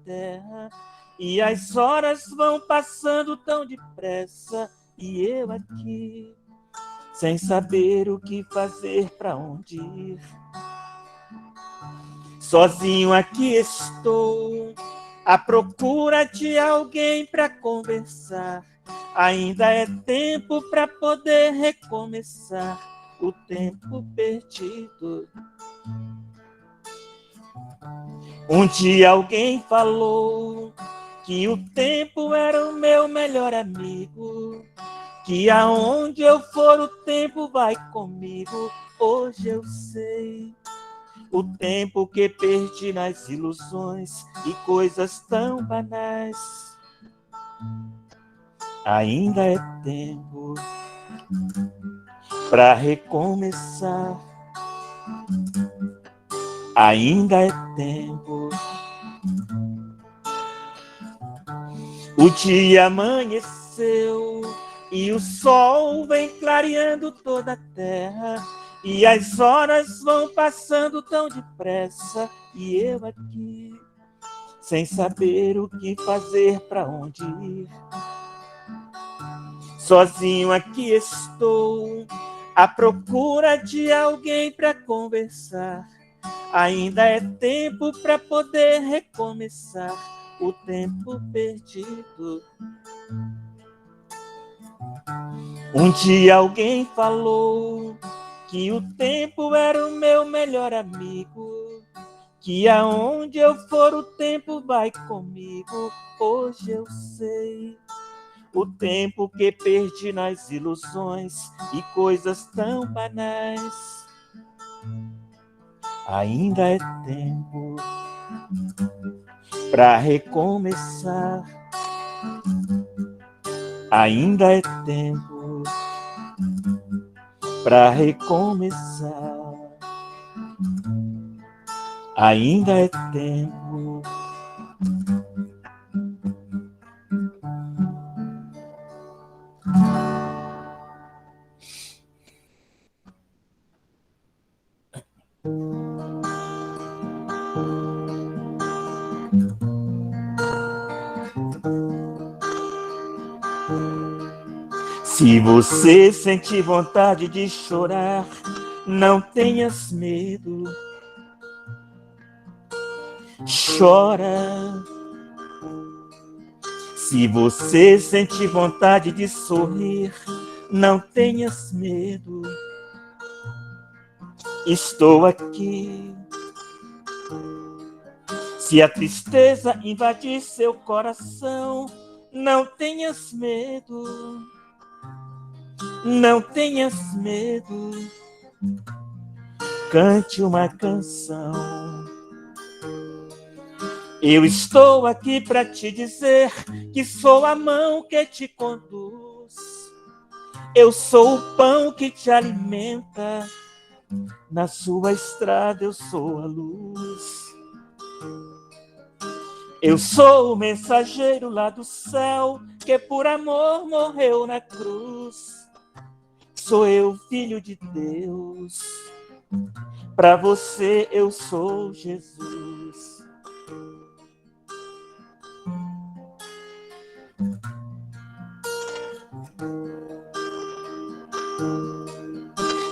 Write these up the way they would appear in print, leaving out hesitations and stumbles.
terra, e as horas vão passando tão depressa, e eu aqui, sem saber o que fazer, para onde ir. Sozinho aqui estou, à procura de alguém para conversar. Ainda é tempo para poder recomeçar o tempo perdido. Um dia alguém falou que o tempo era o meu melhor amigo, que aonde eu for o tempo vai comigo. Hoje eu sei o tempo que perdi nas ilusões e coisas tão banais. Ainda é tempo para recomeçar. Ainda é tempo. O dia amanheceu e o sol vem clareando toda a terra, e as horas vão passando tão depressa, e eu aqui, sem saber o que fazer, para onde ir. Sozinho aqui estou, à procura de alguém para conversar. Ainda é tempo para poder recomeçar o tempo perdido. Um dia alguém falou que o tempo era o meu melhor amigo, que aonde eu for o tempo vai comigo. Hoje eu sei o tempo que perdi nas ilusões e coisas tão banais. Ainda é tempo para recomeçar. Ainda é tempo para recomeçar. Ainda é tempo. Se você sente vontade de chorar, não tenhas medo. Chora. Se você sente vontade de sorrir, não tenhas medo. Estou aqui. Se a tristeza invadir seu coração, não tenhas medo. Não tenhas medo. Cante uma canção. Eu estou aqui para te dizer que sou a mão que te conduz. Eu sou o pão que te alimenta. Na sua estrada eu sou a luz. Eu sou o mensageiro lá do céu, que por amor morreu na cruz. Sou eu, filho de Deus. Para você eu sou Jesus.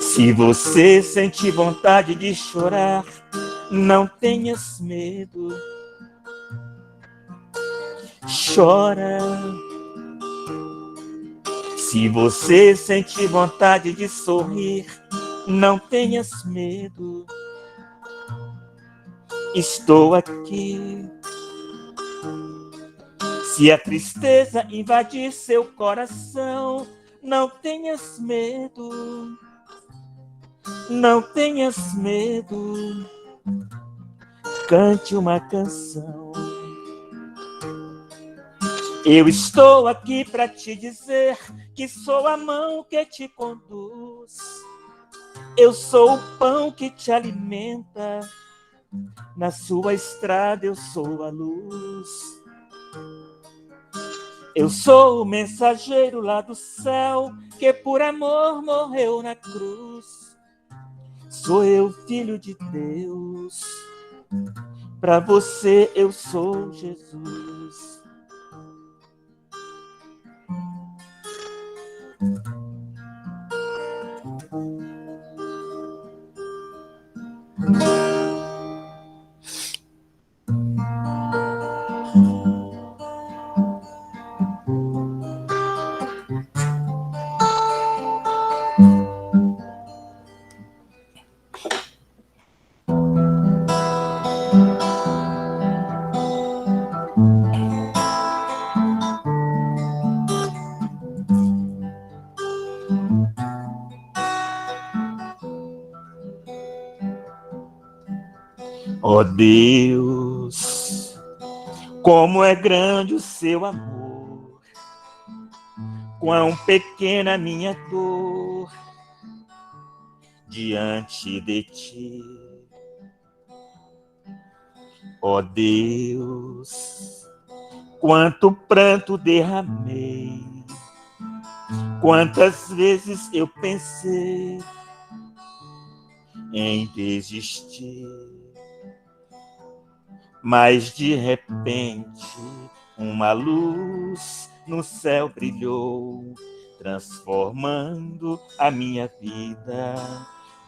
Se você sente vontade de chorar, não tenhas medo. Chora. Se você sente vontade de sorrir, não tenhas medo. Estou aqui. Se a tristeza invadir seu coração, não tenhas medo. Não tenhas medo. Cante uma canção. Eu estou aqui para te dizer que sou a mão que te conduz. Eu sou o pão que te alimenta. Na sua estrada eu sou a luz. Eu sou o mensageiro lá do céu, que por amor morreu na cruz. Sou eu, filho de Deus. Para você eu sou Jesus. Ó Deus, como é grande o seu amor, quão pequena a minha dor diante de ti. Ó Deus, quanto pranto derramei, quantas vezes eu pensei em desistir, mas de repente uma luz no céu brilhou, transformando a minha vida,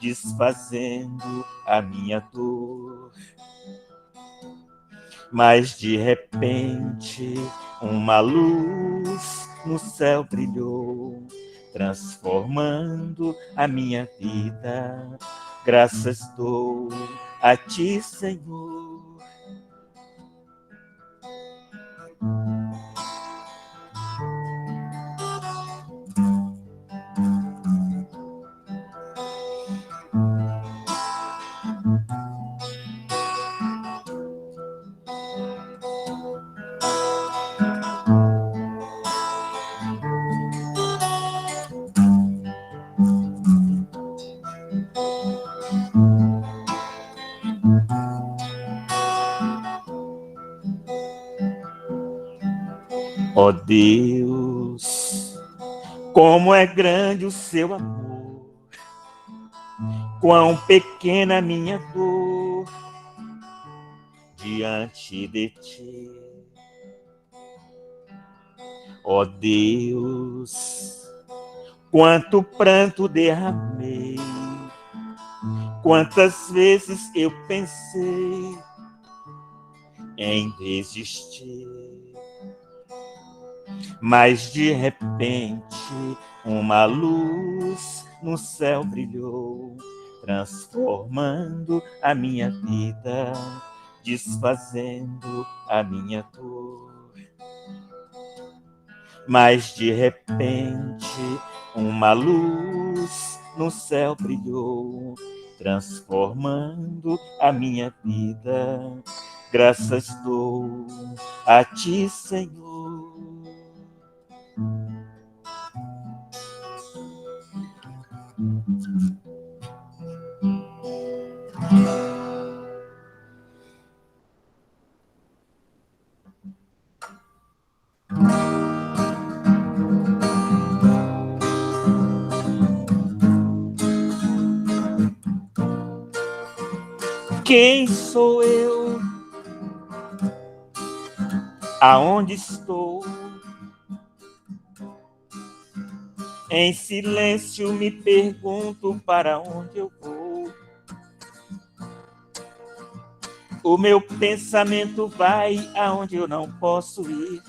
desfazendo a minha dor. Mas de repente uma luz no céu brilhou, transformando a minha vida. Graças dou a ti, Senhor. Ó Deus, como é grande o seu amor, quão pequena a minha dor diante de ti. Ó Deus, quanto pranto derramei, quantas vezes eu pensei em desistir, mas de repente uma luz no céu brilhou, transformando a minha vida, desfazendo a minha dor. Mas de repente uma luz no céu brilhou, transformando a minha vida. Graças dou a ti, Senhor. Quem sou eu? Aonde estou? Em silêncio me pergunto para onde eu vou. O meu pensamento vai aonde eu não posso ir.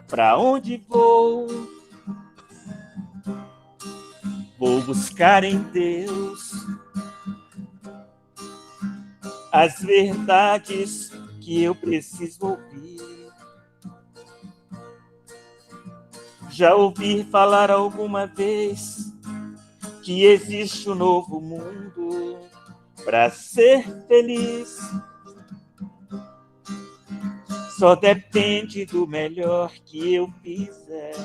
Para onde vou? Vou buscar em Deus as verdades que eu preciso ouvir. Já ouvi falar alguma vez que existe um novo mundo para ser feliz. Só depende do melhor que eu fizer.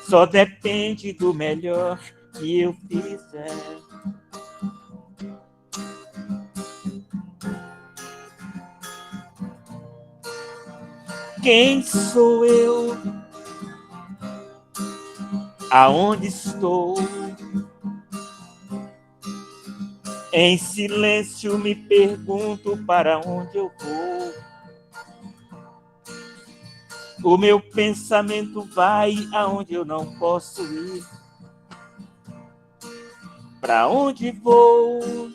Só depende do melhor que eu fizer. Quem sou eu? Aonde estou? Em silêncio me pergunto para onde eu vou. O meu pensamento vai aonde eu não posso ir. Para onde vou?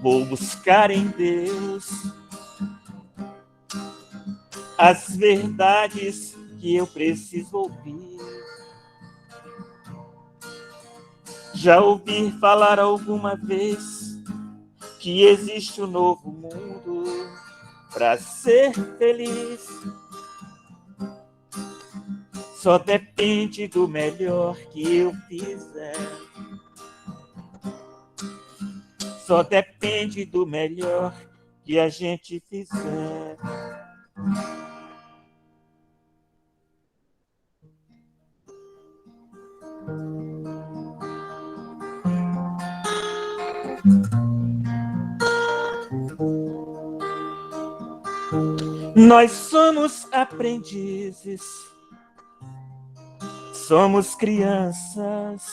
Vou buscar em Deus as verdades que eu preciso ouvir. Já ouvi falar alguma vez que existe um novo mundo para ser feliz. Só depende do melhor que eu fizer. Só depende do melhor que a gente fizer. Nós somos aprendizes, somos crianças.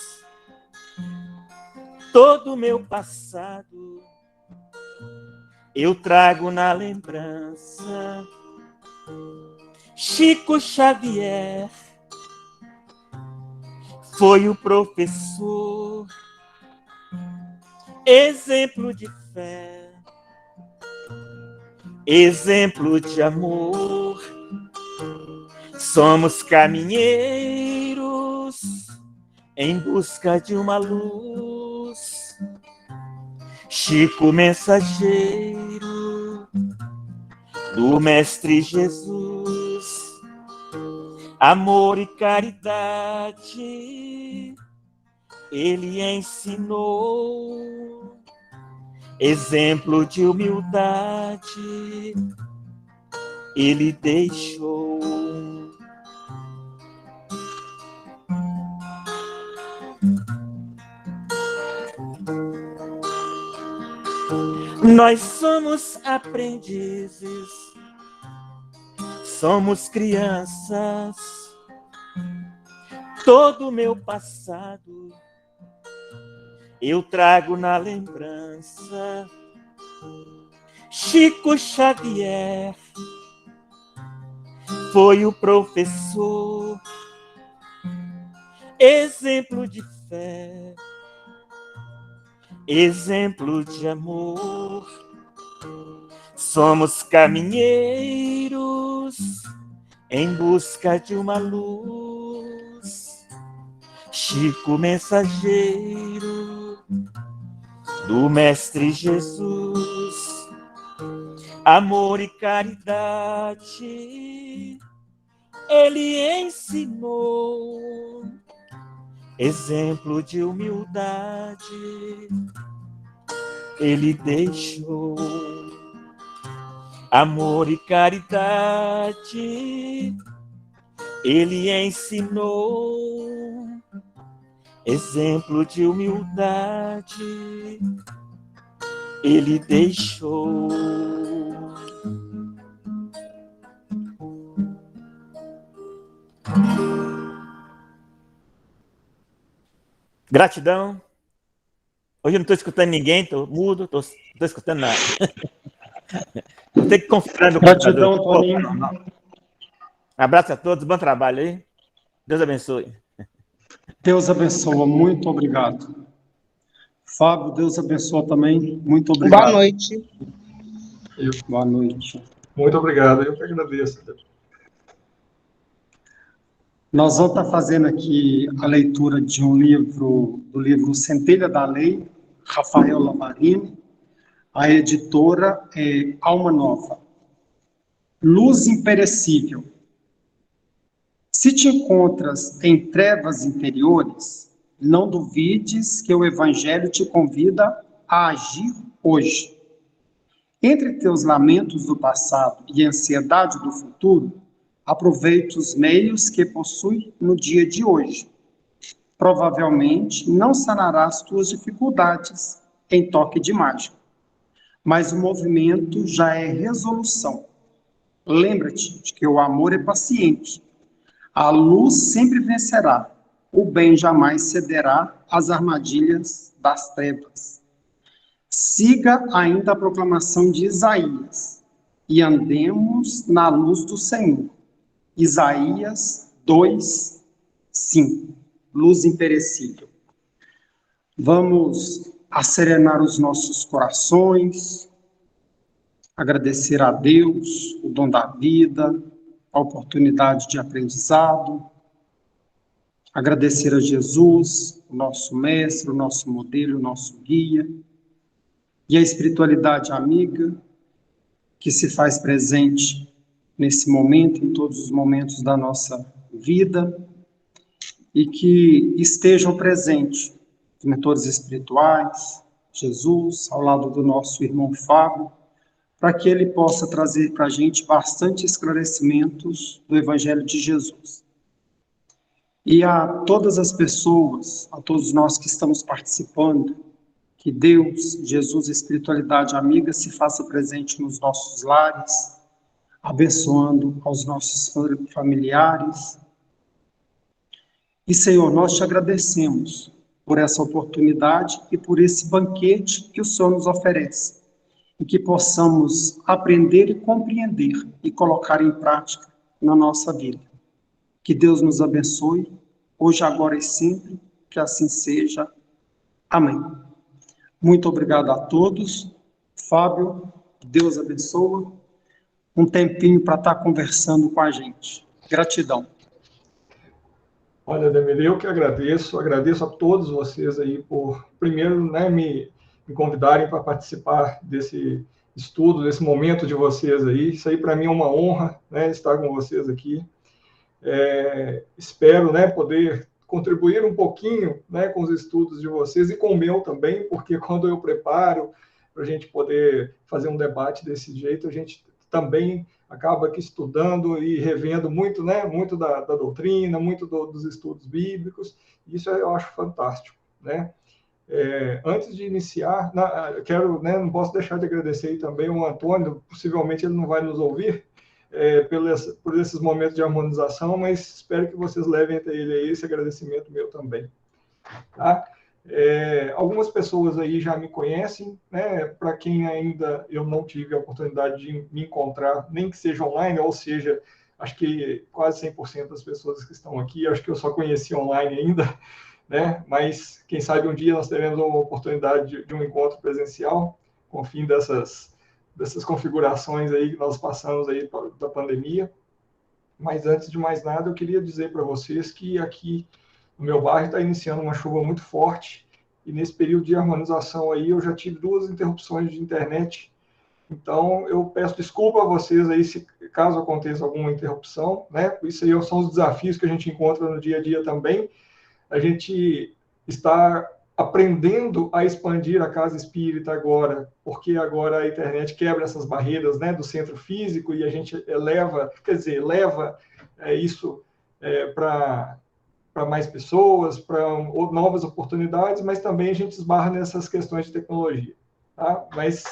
Todo o meu passado eu trago na lembrança. Chico Xavier foi o professor, exemplo de fé, exemplo de amor. Somos caminheiros em busca de uma luz. Chico mensageiro do Mestre Jesus. Amor e caridade ele ensinou. Exemplo de humildade ele deixou. Nós somos aprendizes, somos crianças. Todo o meu passado eu trago na lembrança. Chico Xavier foi o professor, exemplo de fé, exemplo de amor. Somos caminheiros em busca de uma luz. Chico mensageiro do Mestre Jesus. Amor e caridade ele ensinou. Exemplo de humildade ele deixou. Amor e caridade ele ensinou. Exemplo de humildade ele deixou. Gratidão. Hoje eu não estou escutando ninguém, estou mudo, não estou escutando nada. Vou ter que configurar meu computador. Gratidão, Toninho. Abraço a todos, bom trabalho aí. Deus abençoe. Deus abençoa, muito obrigado. Fábio, Deus abençoa também, muito obrigado. Boa noite. Boa noite. Muito obrigado, eu que agradeço. Nós vamos estar fazendo aqui a leitura de um livro, do livro Centelha da Lei, Rafael Lavarini. A editora é Alma Nova. Luz imperecível. Se te encontras em trevas interiores, não duvides que o Evangelho te convida a agir hoje. Entre teus lamentos do passado e ansiedade do futuro, aproveite os meios que possui no dia de hoje. Provavelmente não sanarás tuas dificuldades em toque de mágica, mas o movimento já é resolução. Lembra-te de que o amor é paciente. A luz sempre vencerá, o bem jamais cederá às armadilhas das trevas. Siga ainda a proclamação de Isaías e andemos na luz do Senhor. Isaías 2, 5. Luz imperecível. Vamos acerenar os nossos corações, agradecer a Deus o dom da vida, a oportunidade de aprendizado, agradecer a Jesus, o nosso mestre, o nosso modelo, o nosso guia, e a espiritualidade amiga que se faz presente nesse momento, em todos os momentos da nossa vida, e que estejam presentes os mentores espirituais, Jesus, ao lado do nosso irmão Fábio, para que ele possa trazer para a gente bastante esclarecimentos do Evangelho de Jesus. E a todas as pessoas, a todos nós que estamos participando, que Deus, Jesus, espiritualidade amiga, se faça presente nos nossos lares, abençoando aos nossos familiares. E, Senhor, nós te agradecemos por essa oportunidade e por esse banquete que o Senhor nos oferece, e que possamos aprender e compreender e colocar em prática na nossa vida. Que Deus nos abençoe, hoje, agora e sempre, que assim seja. Amém. Muito obrigado a todos. Fábio, Deus abençoe. Um tempinho para estar conversando com a gente. Gratidão. Olha, Demir, eu que agradeço a todos vocês aí por, primeiro, né, me convidarem para participar desse estudo, desse momento de vocês aí. Isso aí, para mim, é uma honra, né, estar com vocês aqui. Espero, né, poder contribuir um pouquinho, né, com os estudos de vocês e com o meu também, porque quando eu preparo para a gente poder fazer um debate desse jeito, a gente também acaba aqui estudando e revendo muito, né, muito da doutrina, muito dos estudos bíblicos. Isso eu acho fantástico, né? Antes de iniciar, quero, né, não posso deixar de agradecer aí também o Antônio, possivelmente ele não vai nos ouvir, por esses momentos de harmonização, mas espero que vocês levem até ele aí esse agradecimento meu também. Tá? Algumas pessoas aí já me conhecem, né? Para quem ainda eu não tive a oportunidade de me encontrar, nem que seja online, ou seja, acho que quase 100% das pessoas que estão aqui, acho que eu só conheci online ainda, né? Mas quem sabe um dia nós teremos uma oportunidade de um encontro presencial, com o fim dessas configurações aí que nós passamos aí da pandemia. Mas antes de mais nada, eu queria dizer para vocês que aqui no meu bairro está iniciando uma chuva muito forte, e nesse período de harmonização aí eu já tive 2 interrupções de internet. Então eu peço desculpa a vocês aí se caso aconteça alguma interrupção, né? Isso aí são os desafios que a gente encontra no dia a dia também. A gente está aprendendo a expandir a casa espírita agora, porque agora a internet quebra essas barreiras, né, do centro físico, e a gente leva isso para mais pessoas, para novas oportunidades, mas também a gente esbarra nessas questões de tecnologia. Tá? Mas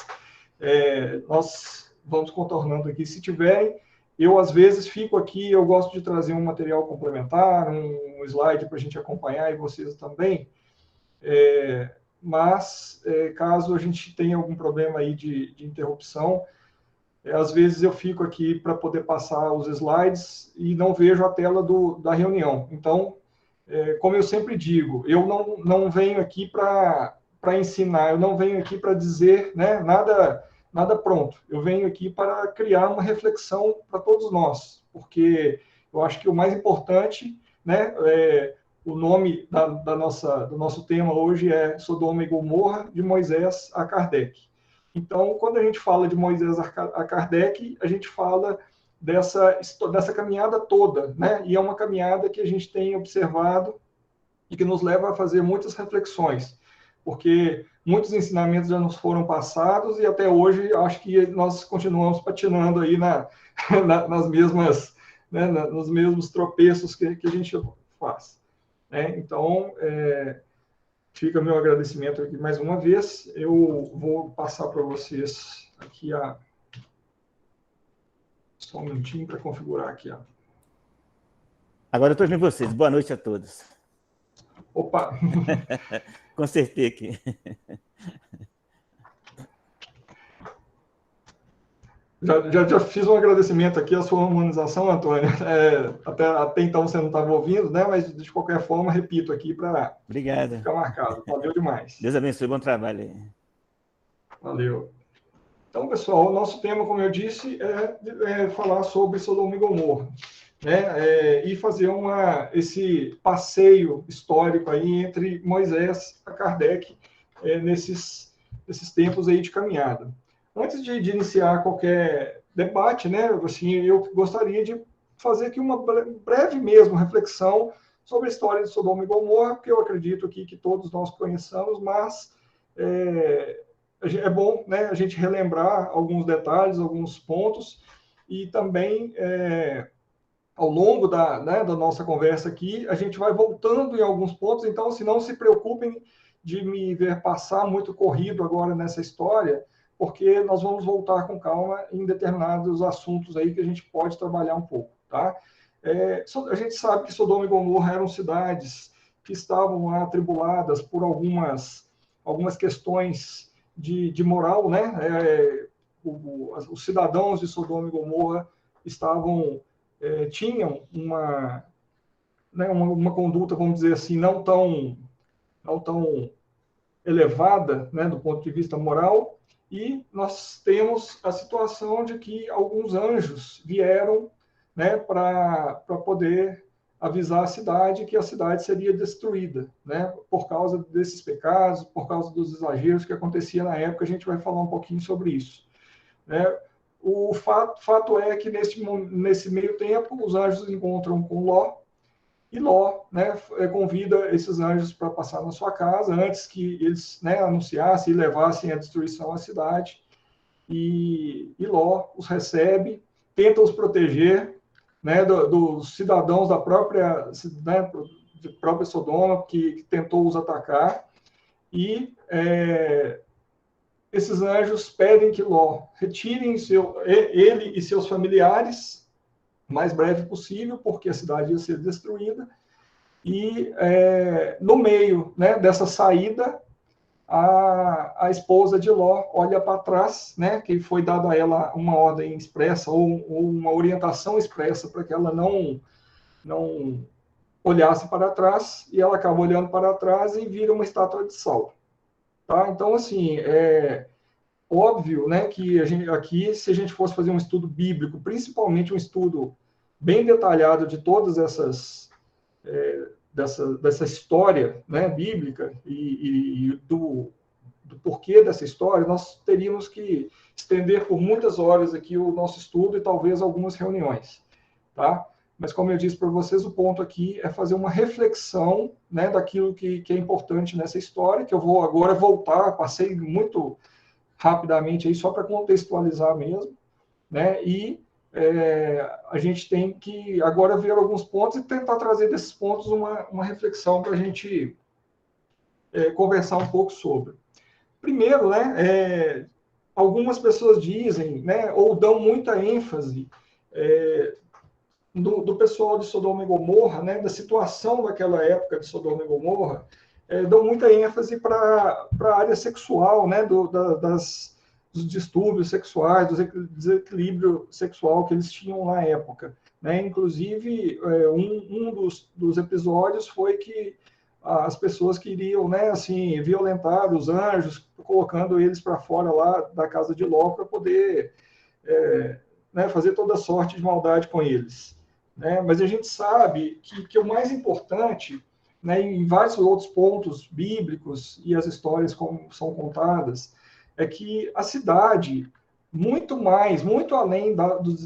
nós vamos contornando aqui. Se tiverem, eu às vezes fico aqui, eu gosto de trazer um material complementar, um slide para a gente acompanhar, e vocês também. Mas caso a gente tenha algum problema aí de interrupção, às vezes eu fico aqui para poder passar os slides e não vejo a tela da reunião. Então, como eu sempre digo, eu não venho aqui para ensinar, eu não venho aqui para dizer, né, nada pronto. Eu venho aqui para criar uma reflexão para todos nós, porque eu acho que o mais importante, né, o nome do nosso tema hoje é Sodoma e Gomorra, de Moisés a Kardec. Então, quando a gente fala de Moisés a Kardec, a gente fala dessa caminhada toda, né? E é uma caminhada que a gente tem observado e que nos leva a fazer muitas reflexões, porque muitos ensinamentos já nos foram passados e até hoje acho que nós continuamos patinando aí nas mesmas, né, nos mesmos tropeços que a gente faz. Né? Então, fica meu agradecimento aqui mais uma vez. Eu vou passar para vocês aqui só um minutinho para configurar aqui. Agora eu estou vendo vocês. Boa noite a todos. Opa! Consertei aqui. Já fiz um agradecimento aqui à sua humanização, Antônio. Até então você não estava ouvindo, né? Mas de qualquer forma, repito aqui para Obrigado. ficar marcado. Valeu demais. Deus abençoe, bom trabalho aí. Valeu. Então, pessoal, o nosso tema, como eu disse, é falar sobre Sodoma e Gomorra, né? E fazer esse passeio histórico aí entre Moisés e Kardec nesses tempos aí de caminhada. Antes de iniciar qualquer debate, né, assim, eu gostaria de fazer aqui uma breve mesmo reflexão sobre a história de Sodoma e Gomorra, porque eu acredito aqui que todos nós conheçamos, mas é bom, né, a gente relembrar alguns detalhes, alguns pontos, e também, ao longo da nossa conversa aqui, a gente vai voltando em alguns pontos, então, se não se preocupem de me ver passar muito corrido agora nessa história, porque nós vamos voltar com calma em determinados assuntos aí que a gente pode trabalhar um pouco, tá? A gente sabe que Sodoma e Gomorra eram cidades que estavam atribuladas por algumas questões de moral, né? Os cidadãos de Sodoma e Gomorra tinham uma conduta, vamos dizer assim, não tão elevada, né, do ponto de vista moral, e nós temos a situação de que alguns anjos vieram, né, para poder avisar a cidade que a cidade seria destruída, né, por causa desses pecados, por causa dos exageros que acontecia na época. A gente vai falar um pouquinho sobre isso, né? O fato é que nesse meio tempo os anjos encontram com Ló, e Ló, né, convida esses anjos para passar na sua casa antes que eles, né, anunciassem e levassem a destruição à cidade. E Ló os recebe, tenta os proteger, né, dos cidadãos da própria, né, de própria Sodoma que tentou os atacar. E esses anjos pedem que Ló retirem ele e seus familiares o mais breve possível, porque a cidade ia ser destruída. E no meio, né, dessa saída, a esposa de Ló olha para trás, né, que foi dada a ela uma ordem expressa ou uma orientação expressa para que ela não olhasse para trás, e ela acaba olhando para trás e vira uma estátua de sal. Tá? Então, assim, óbvio, né, que aqui, se a gente fosse fazer um estudo bíblico, principalmente um estudo bem detalhado de todas dessa história, né, bíblica e do porquê dessa história, nós teríamos que estender por muitas horas aqui o nosso estudo e talvez algumas reuniões, tá? Mas, como eu disse para vocês, o ponto aqui é fazer uma reflexão, né, daquilo que é importante nessa história, que eu vou agora voltar, passei muito rapidamente aí, só para contextualizar mesmo, né? E a gente tem que agora ver alguns pontos e tentar trazer desses pontos uma reflexão para a gente conversar um pouco sobre. Primeiro, né, algumas pessoas dizem, né, ou dão muita ênfase do pessoal de Sodoma e Gomorra, né, da situação daquela época de Sodoma e Gomorra, dão muita ênfase para a área sexual, né, dos distúrbios sexuais, do desequilíbrio sexual que eles tinham na época, né? Inclusive, um dos episódios foi que as pessoas queriam, né, assim, violentar os anjos, colocando eles para fora lá da casa de Ló para poder né, fazer toda sorte de maldade com eles, né? Mas a gente sabe que o mais importante, né, em vários outros pontos bíblicos e as histórias como são contadas, é que a cidade, muito além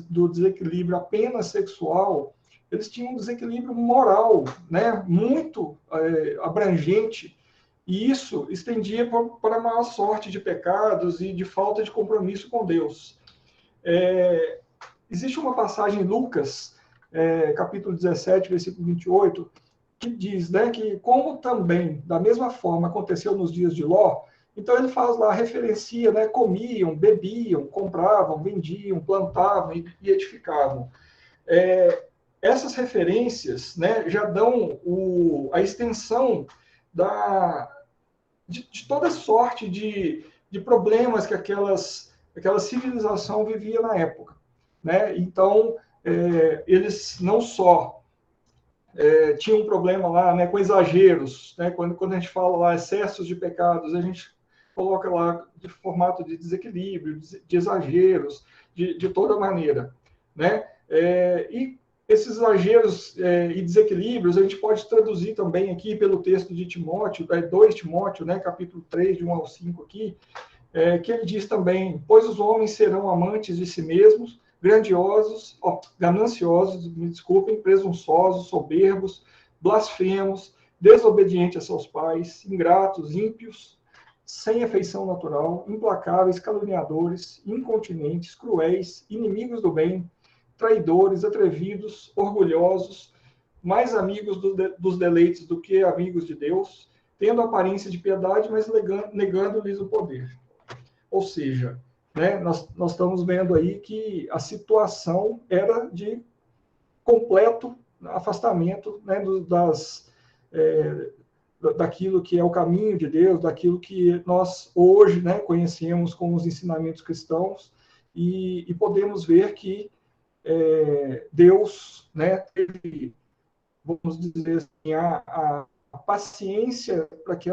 do desequilíbrio apenas sexual, eles tinham um desequilíbrio moral, né, muito abrangente, e isso estendia para a maior sorte de pecados e de falta de compromisso com Deus. Existe uma passagem em Lucas, capítulo 17, versículo 28, que diz, né, que como também, da mesma forma, aconteceu nos dias de Ló, então ele faz lá, referencia, né, comiam, bebiam, compravam, vendiam, plantavam e edificavam. essas referências, né, já dão a extensão de toda sorte de problemas que aquela civilização vivia na época, né? Então, eles não só tinham um problema lá, né, com exageros, né? Quando a gente fala lá excessos de pecados, a gente coloca lá de formato de desequilíbrio, de exageros, de toda maneira, né? E esses exageros e desequilíbrios a gente pode traduzir também aqui pelo texto de Timóteo, 2 Timóteo, né, capítulo 3, de 1 ao 5 aqui, que ele diz também: pois os homens serão amantes de si mesmos, gananciosos, me desculpem, presunçosos, soberbos, blasfemos, desobedientes a seus pais, ingratos, ímpios, sem afeição natural, implacáveis, caluniadores, incontinentes, cruéis, inimigos do bem, traidores, atrevidos, orgulhosos, mais amigos dos deleites do que amigos de Deus, tendo aparência de piedade, mas negando-lhes o poder. Ou seja, né, nós estamos vendo aí que a situação era de completo afastamento, né, daquilo que é o caminho de Deus, daquilo que nós hoje, né, conhecemos como os ensinamentos cristãos, e podemos ver que Deus, né, teve, vamos dizer assim, a paciência para que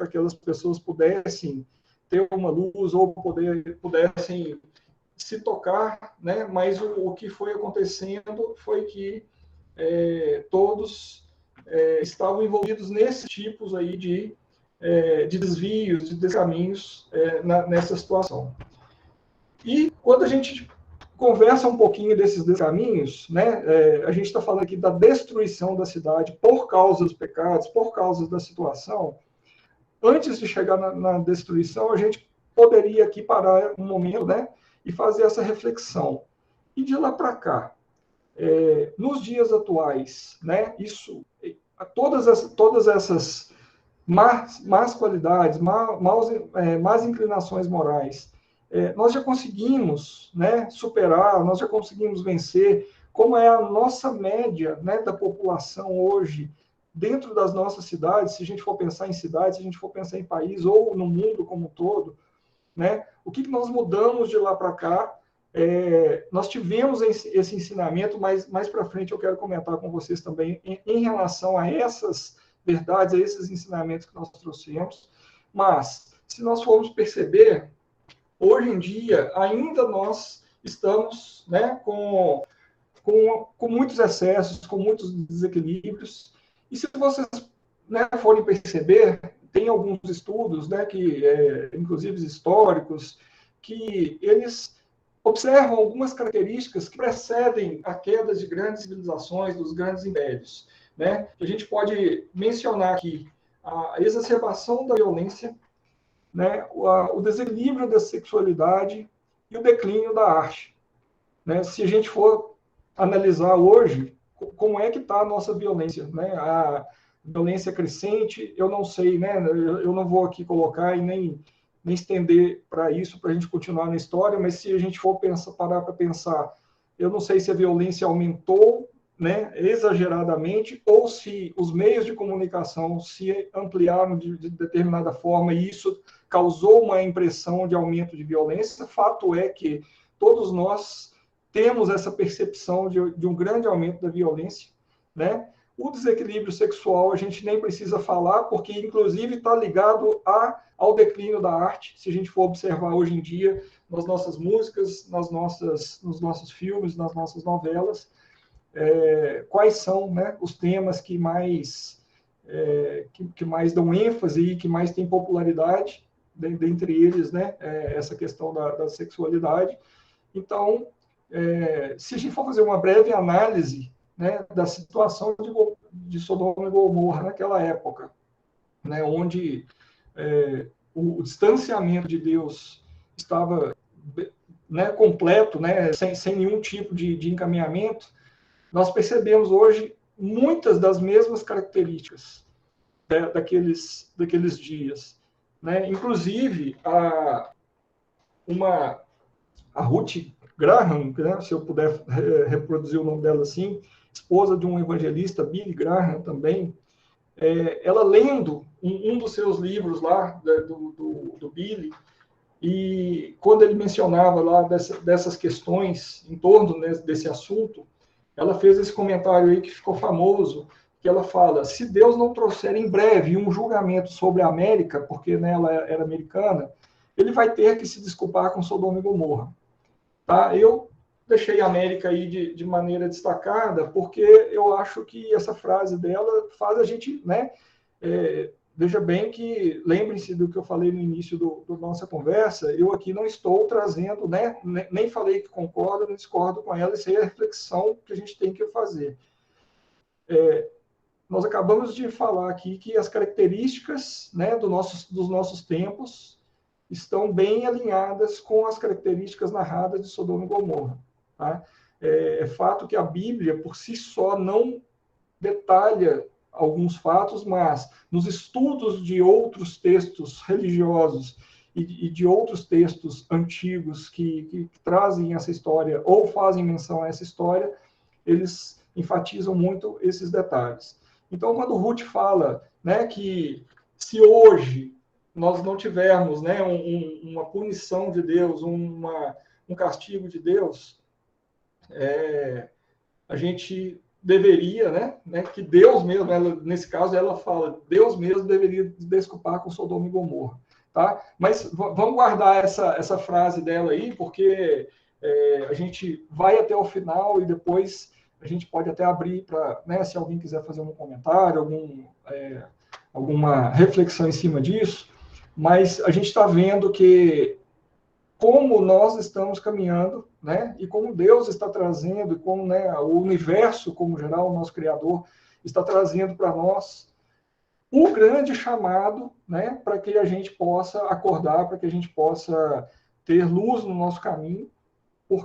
aquelas pessoas pudessem ter uma luz ou pudessem se tocar, né? Mas o que foi acontecendo foi que todos estavam envolvidos nesses tipos aí de desvios, de descaminhos nessa situação. E quando a gente conversa um pouquinho desses descaminhos, né, a gente está falando aqui da destruição da cidade por causa dos pecados, por causa da situação. Antes de chegar na destruição, a gente poderia aqui parar um momento, né, e fazer essa reflexão. E de lá para cá, nos dias atuais, né, todas essas más qualidades, más inclinações morais, nós já conseguimos, né, superar, nós já conseguimos vencer. Como é a nossa média, né, da população hoje dentro das nossas cidades, se a gente for pensar em cidades, se a gente for pensar em país ou no mundo como um todo, né? O que nós mudamos de lá para cá? Nós tivemos esse ensinamento, mas mais para frente eu quero comentar com vocês também em relação a essas verdades, a esses ensinamentos que nós trouxemos. Mas, se nós formos perceber, hoje em dia, ainda nós estamos, né, com muitos excessos, com muitos desequilíbrios. E se vocês, né, forem perceber, tem alguns estudos, né, inclusive históricos, que eles observam algumas características que precedem a queda de grandes civilizações, dos grandes impérios, né? A gente pode mencionar aqui a exacerbação da violência, né, o desequilíbrio da sexualidade e o declínio da arte, né? Se a gente for analisar hoje, como é que está a nossa violência, né? A violência crescente, eu não sei, né? Eu não vou aqui colocar e nem estender para isso, para a gente continuar na história, mas se a gente for parar para pensar, eu não sei se a violência aumentou, né, exageradamente, ou se os meios de comunicação se ampliaram de determinada forma e isso causou uma impressão de aumento de violência. Fato é que todos nós temos essa percepção de um grande aumento da violência, né? O desequilíbrio sexual a gente nem precisa falar, porque inclusive está ligado ao declínio da arte. Se a gente for observar hoje em dia, nas nossas músicas, nos nossos filmes, nas nossas novelas, quais são, né, os temas que mais dão ênfase e que mais têm popularidade, dentre eles, né, essa questão da sexualidade. Então, se a gente for fazer uma breve análise, né, da situação de Sodoma e Gomorra naquela época, né, onde o distanciamento de Deus estava, né, completo, né, sem nenhum tipo de encaminhamento, nós percebemos hoje muitas das mesmas características, né, daqueles dias, né? Inclusive, a Ruth Graham, né, se eu puder reproduzir o nome dela assim, esposa de um evangelista, Billy Graham também, ela lendo um dos seus livros lá, do Billy, e quando ele mencionava lá dessas questões em torno, né, desse assunto, ela fez esse comentário aí que ficou famoso, que ela fala, se Deus não trouxer em breve um julgamento sobre a América, porque né, ela era americana, ele vai ter que se desculpar com Sodoma e Gomorra. Tá? Eu deixei a América aí de maneira destacada, porque eu acho que essa frase dela faz a gente, né, veja bem que, lembrem-se do que eu falei no início da nossa conversa, eu aqui não estou trazendo, né, nem falei que concordo, nem discordo com ela, isso aí é a reflexão que a gente tem que fazer. Nós acabamos de falar aqui que as características, né, dos nossos tempos estão bem alinhadas com as características narradas de Sodoma e Gomorra. Tá? É fato que a Bíblia, por si só, não detalha alguns fatos, mas nos estudos de outros textos religiosos e de outros textos antigos que trazem essa história ou fazem menção a essa história, eles enfatizam muito esses detalhes. Então, quando Ruth fala, né, que se hoje nós não tivermos, né, uma punição de Deus, um castigo de Deus, a gente deveria, né, que Deus mesmo, nesse caso ela fala, Deus mesmo deveria desculpar com Sodoma e Gomorra. Tá? Mas vamos guardar essa frase dela aí, porque a gente vai até o final e depois a gente pode até abrir para, né, se alguém quiser fazer um comentário, alguma reflexão em cima disso, mas a gente está vendo que como nós estamos caminhando, né, e como Deus está trazendo, e como, né, o universo, como geral, o nosso Criador, está trazendo para nós o grande chamado, né, para que a gente possa acordar, para que a gente possa ter luz no nosso caminho,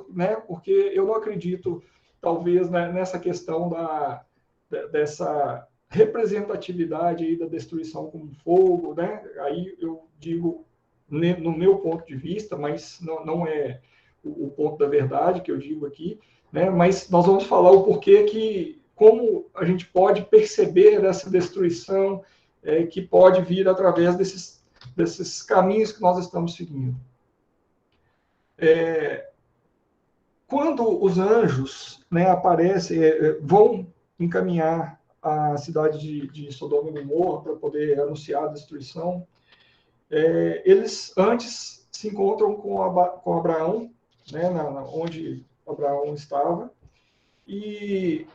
né, porque eu não acredito, talvez, né, nessa questão dessa representatividade aí da destruição como fogo, né, aí eu digo no meu ponto de vista, mas não é o ponto da verdade que eu digo aqui, né, mas nós vamos falar o porquê que, como a gente pode perceber essa destruição que pode vir através desses caminhos que nós estamos seguindo. Quando os anjos, né, aparecem, vão encaminhar a cidade de Sodoma e Gomorra para poder anunciar a destruição, eles antes se encontram com Abraão, né, onde Abraão estava, e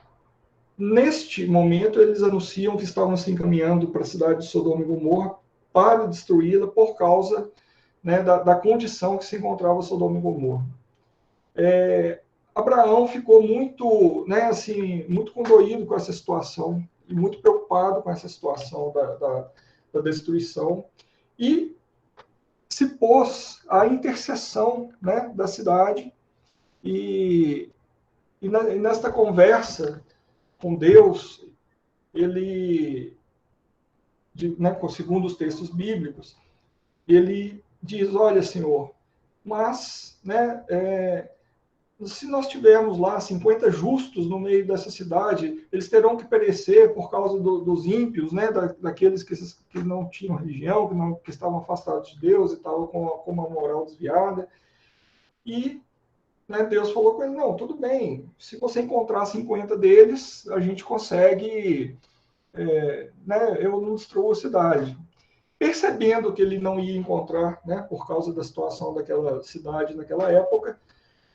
neste momento eles anunciam que estavam se encaminhando para a cidade de Sodoma e Gomorra para destruí-la por causa, né, da condição que se encontrava Sodoma e Gomorra. Abraão ficou muito, né, assim, muito condoído com essa situação e muito preocupado com essa situação da destruição e se pôs à intercessão, né, da cidade e nesta conversa com Deus, ele, né, segundo os textos bíblicos, ele diz, olha, Senhor, mas, né, se nós tivermos lá 50 justos no meio dessa cidade, eles terão que perecer por causa dos ímpios, né, daqueles que não tinham religião, que estavam afastados de Deus e estavam com uma moral desviada. E, né, Deus falou com ele, não, tudo bem, se você encontrar 50 deles, a gente consegue, né, eu não destruo a cidade. Percebendo que ele não ia encontrar, né, por causa da situação daquela cidade naquela época,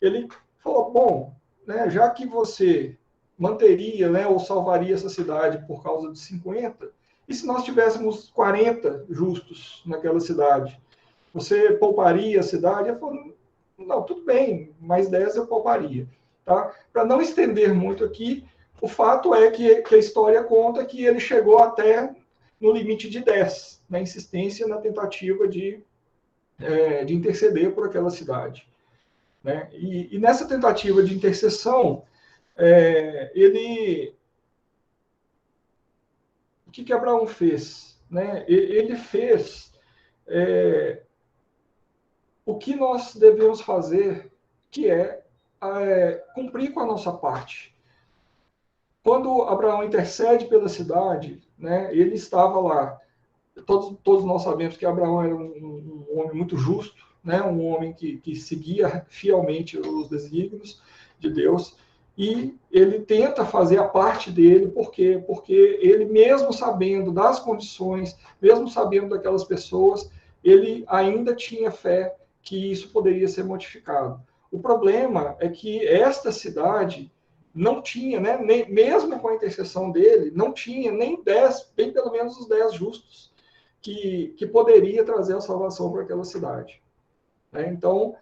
ele falou, bom, né, já que você manteria, né, ou salvaria essa cidade por causa de 50, e se nós tivéssemos 40 justos naquela cidade, você pouparia a cidade? Ele falou, não, tudo bem, mais 10 eu pouparia. Tá? Para não estender muito aqui, o fato é que a história conta que ele chegou até no limite de 10, na insistência, na tentativa de interceder por aquela cidade. Né? E nessa tentativa de intercessão, o que Abraão fez? Né? Ele fez o que nós devemos fazer, que é cumprir com a nossa parte. Quando Abraão intercede pela cidade, né, ele estava lá. Todos nós sabemos que Abraão era um homem muito justo, né, um homem que seguia fielmente os desígnios de Deus, e ele tenta fazer a parte dele, por quê? Porque ele, mesmo sabendo das condições, mesmo sabendo daquelas pessoas, ele ainda tinha fé que isso poderia ser modificado. O problema é que esta cidade não tinha, né, mesmo com a intercessão dele, não tinha nem 10, bem pelo menos os 10 justos, que poderia trazer a salvação para aquela cidade. Né? Então,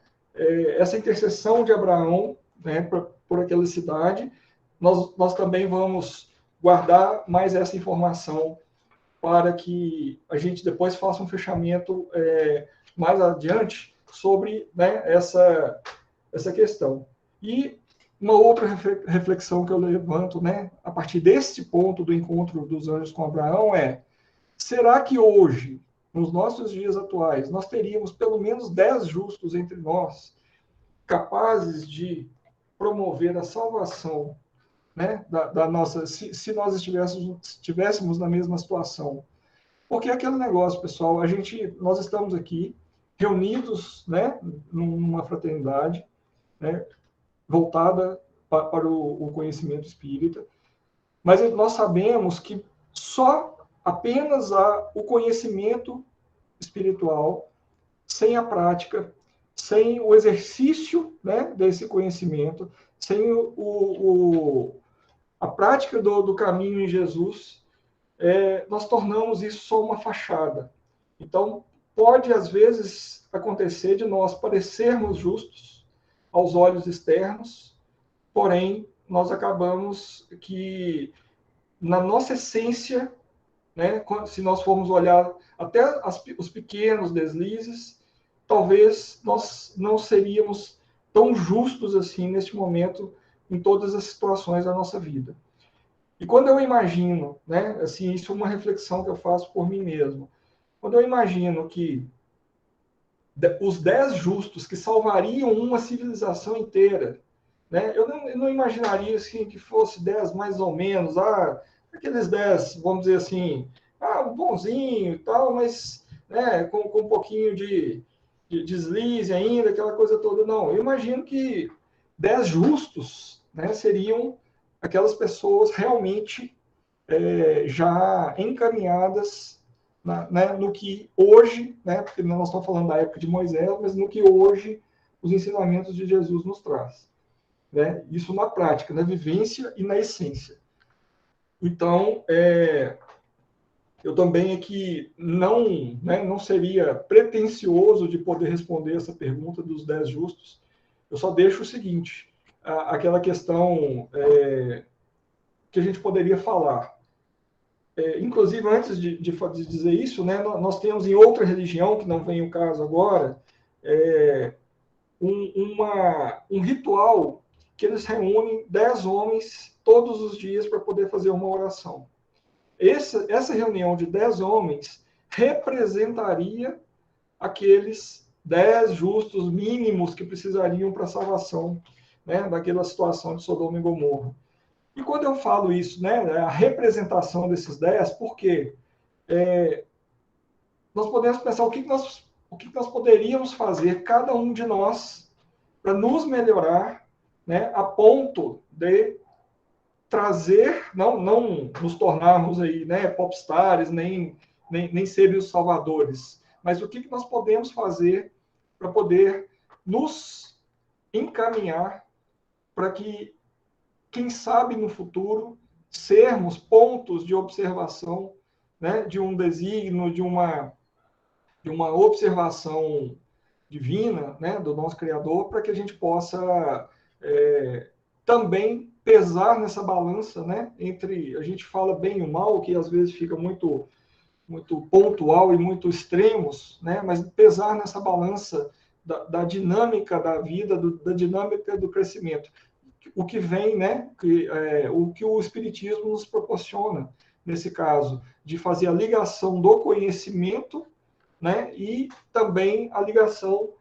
essa intercessão de Abraão, né, por aquela cidade, nós também vamos guardar mais essa informação para que a gente depois faça um fechamento mais adiante sobre, né, essa questão. E uma outra reflexão que eu levanto, né, a partir desse ponto do encontro dos anjos com Abraão será que hoje, nos nossos dias atuais, nós teríamos pelo menos 10 justos entre nós, capazes de promover a salvação, né, da nossa, se nós estivéssemos na mesma situação? Porque é aquele negócio, pessoal, nós estamos aqui reunidos, né, numa fraternidade, né, voltada para o conhecimento espírita, mas nós sabemos que só apenas o conhecimento espiritual, sem a prática, sem o exercício, né, desse conhecimento, sem a prática do caminho em Jesus, nós tornamos isso só uma fachada. Então, pode, às vezes, acontecer de nós parecermos justos aos olhos externos, porém, nós acabamos que, na nossa essência, né, se nós formos olhar até os pequenos deslizes, talvez nós não seríamos tão justos assim neste momento em todas as situações da nossa vida. E quando eu imagino, né, assim, isso é uma reflexão que eu faço por mim mesmo, quando eu imagino que os 10 justos que salvariam uma civilização inteira, né, eu não imaginaria assim, que fosse 10 mais ou menos, aqueles 10, vamos dizer assim, bonzinho e tal, mas, né, com um pouquinho de deslize ainda, aquela coisa toda. Não, eu imagino que 10 justos, né, seriam aquelas pessoas realmente já encaminhadas né, no que hoje, né, porque nós estamos falando da época de Moisés, mas no que hoje os ensinamentos de Jesus nos traz. Né? Isso na prática, na vivência e na essência. Então, eu também aqui não seria pretensioso de poder responder essa pergunta dos 10 justos. Eu só deixo o seguinte, aquela questão que a gente poderia falar. Inclusive, antes de dizer isso, né, nós temos em outra religião, que não vem o caso agora, um ritual que eles reúnem 10 homens todos os dias para poder fazer uma oração. Essa reunião de 10 homens representaria aqueles 10 justos mínimos que precisariam para a salvação, né, daquela situação de Sodoma e Gomorra. E quando eu falo isso, né, a representação desses 10, porque nós podemos pensar o que nós poderíamos fazer, cada um de nós, para nos melhorar, né, a ponto de trazer, não nos tornarmos aí, né, popstars, nem serem os salvadores, mas o que nós podemos fazer para poder nos encaminhar para que, quem sabe no futuro, sermos pontos de observação, né, de um desígnio, de uma observação divina, né, do nosso Criador, para que a gente possa também pesar nessa balança, né, entre, a gente fala bem e o mal, que às vezes fica muito pontual e muito extremos, né, mas pesar nessa balança da dinâmica da vida, da dinâmica do crescimento. O que vem, né, o que o Espiritismo nos proporciona, nesse caso, de fazer a ligação do conhecimento, né, e também a ligação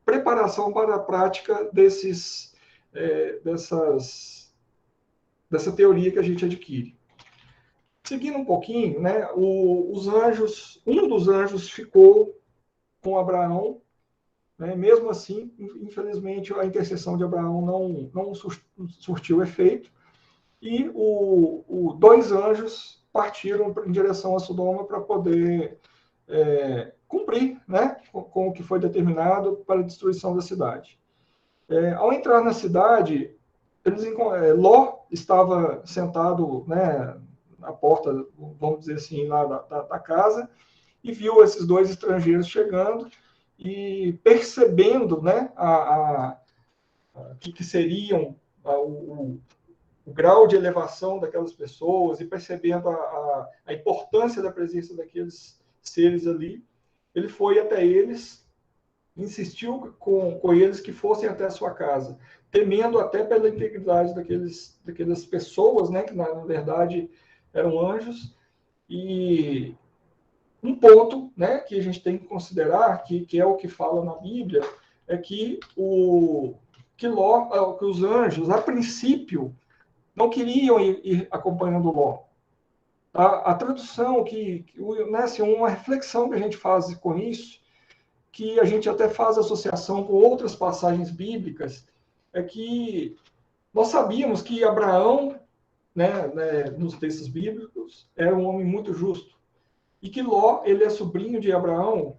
preparação para a prática dessa teoria que a gente adquire. Seguindo um pouquinho, né, os anjos, um dos anjos ficou com Abraão, né, mesmo assim, infelizmente, a intercessão de Abraão não surtiu efeito, e dois anjos partiram em direção a Sodoma para poder cumprir, né, com o que foi determinado para a destruição da cidade. Ao entrar na cidade, Ló estava sentado, né, na porta, vamos dizer assim, lá da casa, e viu esses dois estrangeiros chegando, e percebendo, né, que seriam o grau de elevação daquelas pessoas, e percebendo a importância da presença daqueles seres ali, ele foi até eles, insistiu com eles que fossem até a sua casa, temendo até pela integridade daquelas pessoas, né, que na verdade eram anjos. E um ponto, né, que a gente tem que considerar, que é o que fala na Bíblia, é que que os anjos, a princípio, não queriam ir acompanhando Ló. A tradução, né, assim, uma reflexão que a gente faz com isso, que a gente até faz associação com outras passagens bíblicas, é que nós sabíamos que Abraão, né, nos textos bíblicos, era um homem muito justo, e que Ló, ele é sobrinho de Abraão,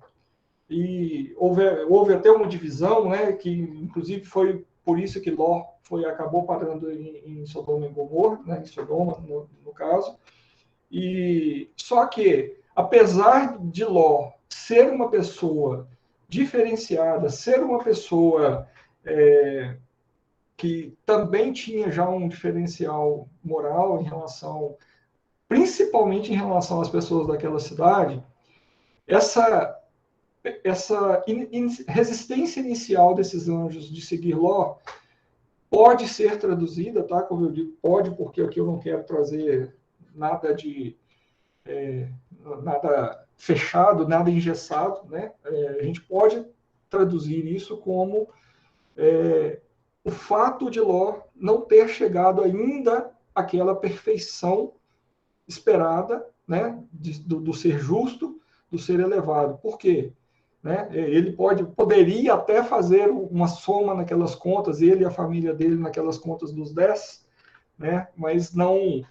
e houve até uma divisão, né, que inclusive foi por isso que Ló acabou parando em Sodoma e Gomorra, né, em Sodoma, no caso. E só que, apesar de Ló ser uma pessoa diferenciada, ser uma pessoa que também tinha já um diferencial moral principalmente em relação às pessoas daquela cidade, essa resistência inicial desses anjos de seguir Ló pode ser traduzida, tá? Como eu digo, pode, porque aqui eu não quero trazer nada nada fechado, nada engessado, né? A gente pode traduzir isso como o fato de Ló não ter chegado ainda àquela perfeição esperada, né? Do ser justo, do ser elevado. Por quê? Né? Ele poderia até fazer uma soma naquelas contas, ele e a família dele naquelas contas dos 10, né? Mas não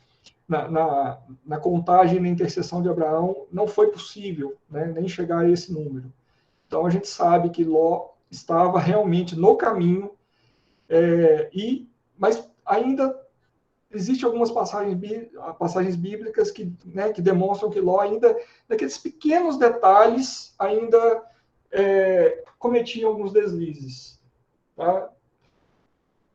na contagem, na intercessão de Abraão, não foi possível, né? Nem chegar a esse número. Então a gente sabe que Ló estava realmente no caminho, mas ainda existem algumas passagens bíblicas que, né, que demonstram que Ló ainda, naqueles pequenos detalhes, ainda cometia alguns deslizes. Tá?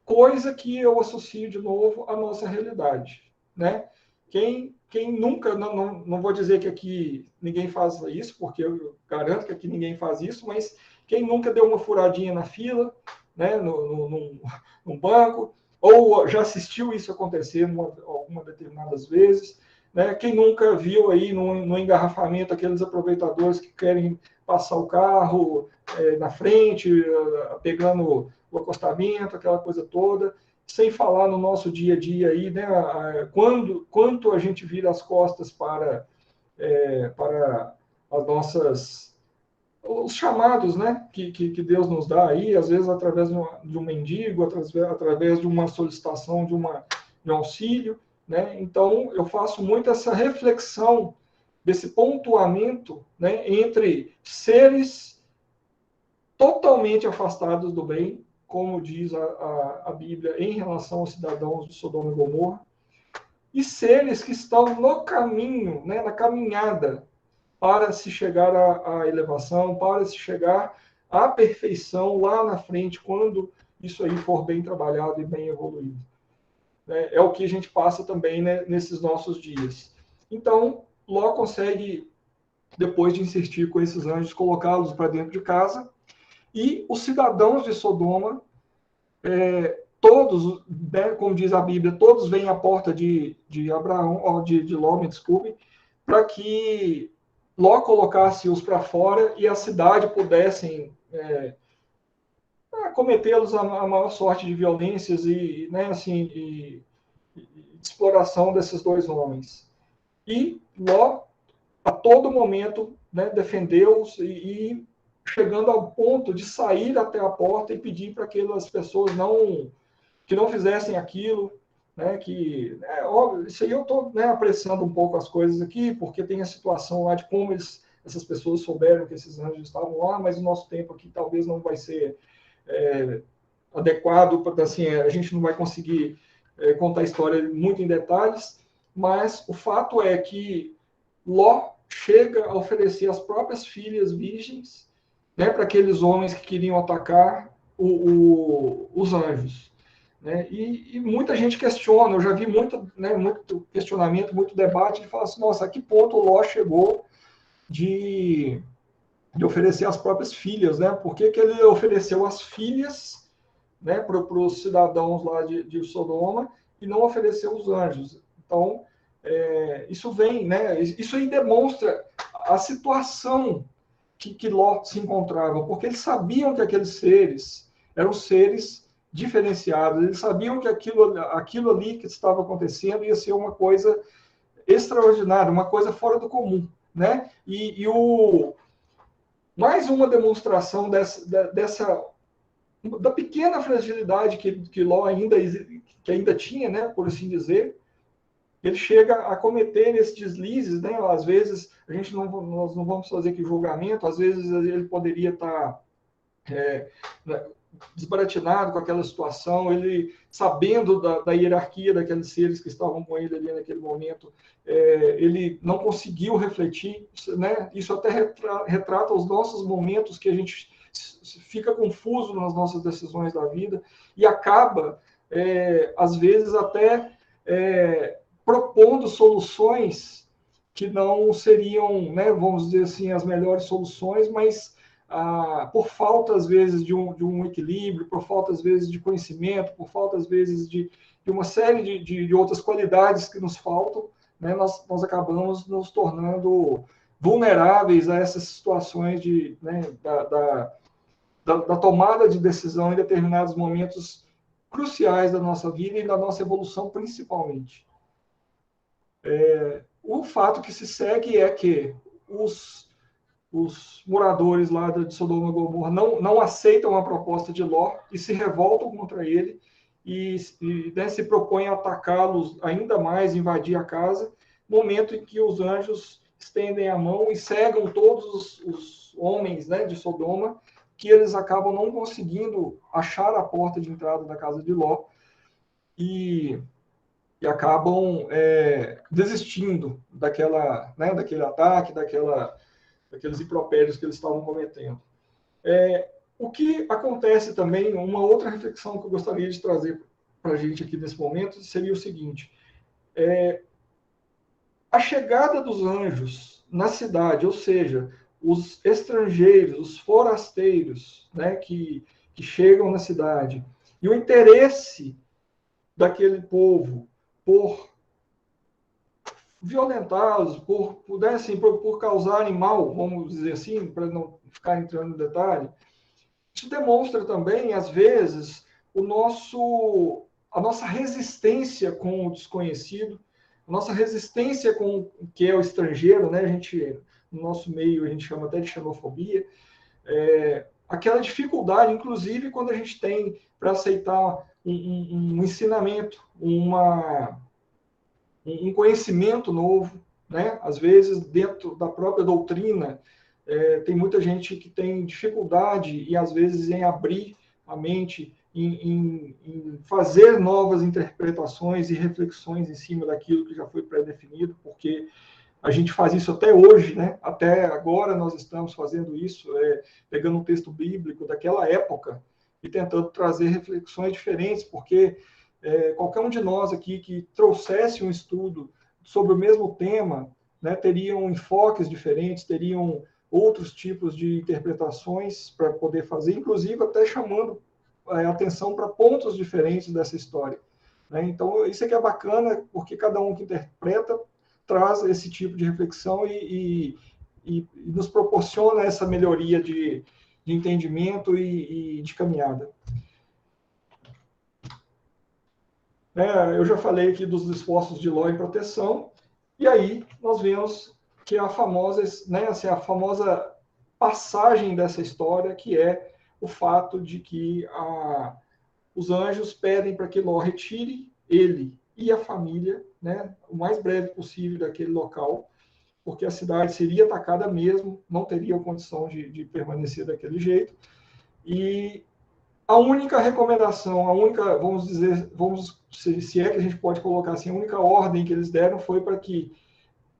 Coisa que eu associo de novo à nossa realidade. Né? Quem nunca, não vou dizer que aqui ninguém faz isso, porque eu garanto que aqui ninguém faz isso, mas quem nunca deu uma furadinha na fila, né, num banco, ou já assistiu isso acontecer algumas determinadas vezes, né? Quem nunca viu aí no engarrafamento aqueles aproveitadores que querem passar o carro na frente, pegando o acostamento, aquela coisa toda, sem falar no nosso dia a dia aí, né? Quanto a gente vira as costas para as nossas os chamados, né, que Deus nos dá aí, às vezes através de um mendigo, através de uma solicitação de um auxílio, né? Então eu faço muito essa reflexão desse pontuamento, né, entre seres totalmente afastados do bem, como diz a Bíblia em relação aos cidadãos de Sodoma e Gomorra, e seres que estão no caminho, né, na caminhada para se chegar à elevação, para se chegar à perfeição lá na frente, quando isso aí for bem trabalhado e bem evoluído. É o que a gente passa também, né, nesses nossos dias. Então, Ló consegue, depois de insistir com esses anjos, colocá-los para dentro de casa, e os cidadãos de Sodoma, todos, né, como diz a Bíblia, todos vêm à porta de Abraão, de Ló, me desculpe, para que Ló colocasse-os para fora e a cidade pudessem cometê-los a maior sorte de violências e, né, assim, de exploração desses dois homens. E Ló, a todo momento, né, defendeu-os e chegando ao ponto de sair até a porta e pedir para que as pessoas que não fizessem aquilo, né, que, óbvio, isso aí eu estou, né, apreciando um pouco as coisas aqui, porque tem a situação lá de como essas pessoas souberam que esses anjos estavam lá, mas o nosso tempo aqui talvez não vai ser adequado, assim, a gente não vai conseguir contar a história muito em detalhes, mas o fato é que Ló chega a oferecer as próprias filhas virgens, né, para aqueles homens que queriam atacar os anjos. Né? E muita gente questiona, eu já vi muito, né, muito questionamento, muito debate, de falar assim, nossa, a que ponto o Ló chegou de oferecer as próprias filhas, né? Por que ele ofereceu as filhas, né, para os cidadãos lá de Sodoma e não ofereceu os anjos? Então, isso vem, né? Isso aí demonstra a situação que Ló se encontrava, porque eles sabiam que aqueles seres eram seres diferenciados, eles sabiam que aquilo ali que estava acontecendo ia ser uma coisa extraordinária, uma coisa fora do comum, né? Mais uma demonstração da pequena fragilidade que Ló ainda tinha, né, por assim dizer. Ele chega a cometer esses deslizes, né? Às vezes nós não vamos fazer aqui julgamento, às vezes ele poderia estar desbaratinado com aquela situação, ele sabendo da hierarquia daqueles seres que estavam com ele ali naquele momento, ele não conseguiu refletir, né? Isso até retrata os nossos momentos que a gente fica confuso nas nossas decisões da vida e acaba, às vezes, até propondo soluções que não seriam, né, vamos dizer assim, as melhores soluções, mas por falta, às vezes, de um equilíbrio, por falta, às vezes, de conhecimento, por falta, às vezes, de uma série de outras qualidades que nos faltam, né, nós acabamos nos tornando vulneráveis a essas situações né, da tomada de decisão em determinados momentos cruciais da nossa vida e da nossa evolução, principalmente. O fato que se segue é que os moradores lá de Sodoma e Gomorra não aceitam a proposta de Ló e se revoltam contra ele e né, se propõem a atacá-los ainda mais, invadir a casa, momento em que os anjos estendem a mão e cegam todos os homens, né, de Sodoma, que eles acabam não conseguindo achar a porta de entrada da casa de Ló e acabam desistindo daquele ataque, daqueles impropérios que eles estavam cometendo. O que acontece também, uma outra reflexão que eu gostaria de trazer para a gente aqui nesse momento, seria o seguinte: a chegada dos anjos na cidade, ou seja, os estrangeiros, os forasteiros, né, que chegam na cidade, e o interesse daquele povo por violentá-los, por causarem mal, vamos dizer assim, para não ficar entrando no detalhe, isso demonstra também, às vezes, a nossa resistência com o desconhecido, a nossa resistência com o que é o estrangeiro, né? No nosso meio, a gente chama até de xenofobia, aquela dificuldade, inclusive, quando a gente tem para aceitar um ensinamento, um conhecimento novo, né? Às vezes, dentro da própria doutrina, tem muita gente que tem dificuldade e, às vezes, em abrir a mente, em fazer novas interpretações e reflexões em cima daquilo que já foi pré-definido, porque a gente faz isso até hoje, né? Até agora nós estamos fazendo isso, pegando um texto bíblico daquela época e tentando trazer reflexões diferentes, porque qualquer um de nós aqui que trouxesse um estudo sobre o mesmo tema, né, teriam enfoques diferentes, teriam outros tipos de interpretações para poder fazer, inclusive até chamando atenção para pontos diferentes dessa história. Né? Então, isso aqui é bacana, porque cada um que interpreta traz esse tipo de reflexão e nos proporciona essa melhoria de de entendimento e de caminhada. Eu já falei aqui dos esforços de Ló em proteção, e aí nós vemos que a famosa, né, assim, a famosa passagem dessa história, que é o fato de que os anjos pedem para que Ló retire ele e a família, né, o mais breve possível daquele local, porque a cidade seria atacada mesmo, não teria condição de permanecer daquele jeito. E a única recomendação, a única, vamos dizer, se é que a gente pode colocar assim, a única ordem que eles deram foi para que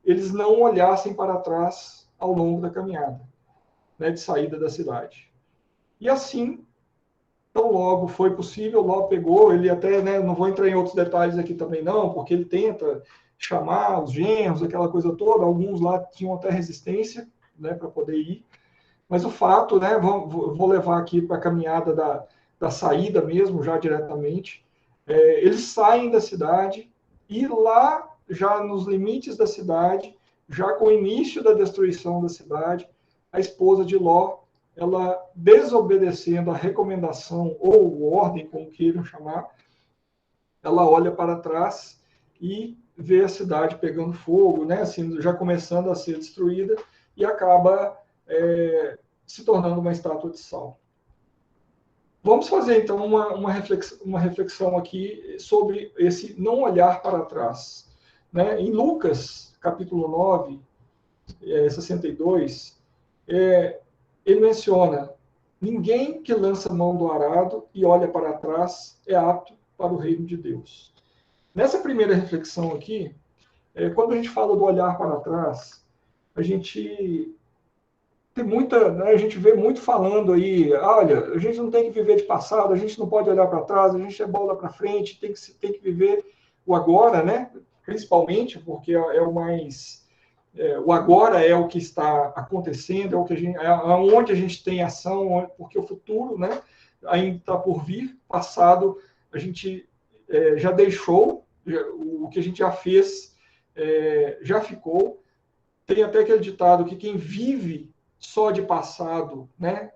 eles não olhassem para trás ao longo da caminhada, né, de saída da cidade. E assim, tão logo foi possível, Ló pegou, ele até, né, não vou entrar em outros detalhes aqui também não, porque ele tenta chamar os genros, aquela coisa toda, alguns lá tinham até resistência, né, para poder ir, mas o fato, né, vou levar aqui para a caminhada da saída mesmo, já diretamente, eles saem da cidade e lá, já nos limites da cidade, já com o início da destruição da cidade, a esposa de Ló, ela desobedecendo a recomendação ou ordem, como queiram chamar, ela olha para trás e vê a cidade pegando fogo, né, assim, já começando a ser destruída, e acaba se tornando uma estátua de sal. Vamos fazer, então, uma reflexão aqui sobre esse não olhar para trás. Né? Em Lucas, capítulo 9, 62, ele menciona: ninguém que lança mão do arado e olha para trás é apto para o reino de Deus. Nessa primeira reflexão aqui, quando a gente fala do olhar para trás, a gente tem muita, né, a gente vê muito falando aí, olha, a gente não tem que viver de passado, a gente não pode olhar para trás, a gente é bola para frente, tem que viver o agora, né? Principalmente porque é o mais, o agora é o que está acontecendo, é o que onde a gente tem ação, porque o futuro, né, ainda está por vir, passado a gente já deixou, o que a gente já fez já ficou. Tem até aquele ditado que quem vive só de passado, né?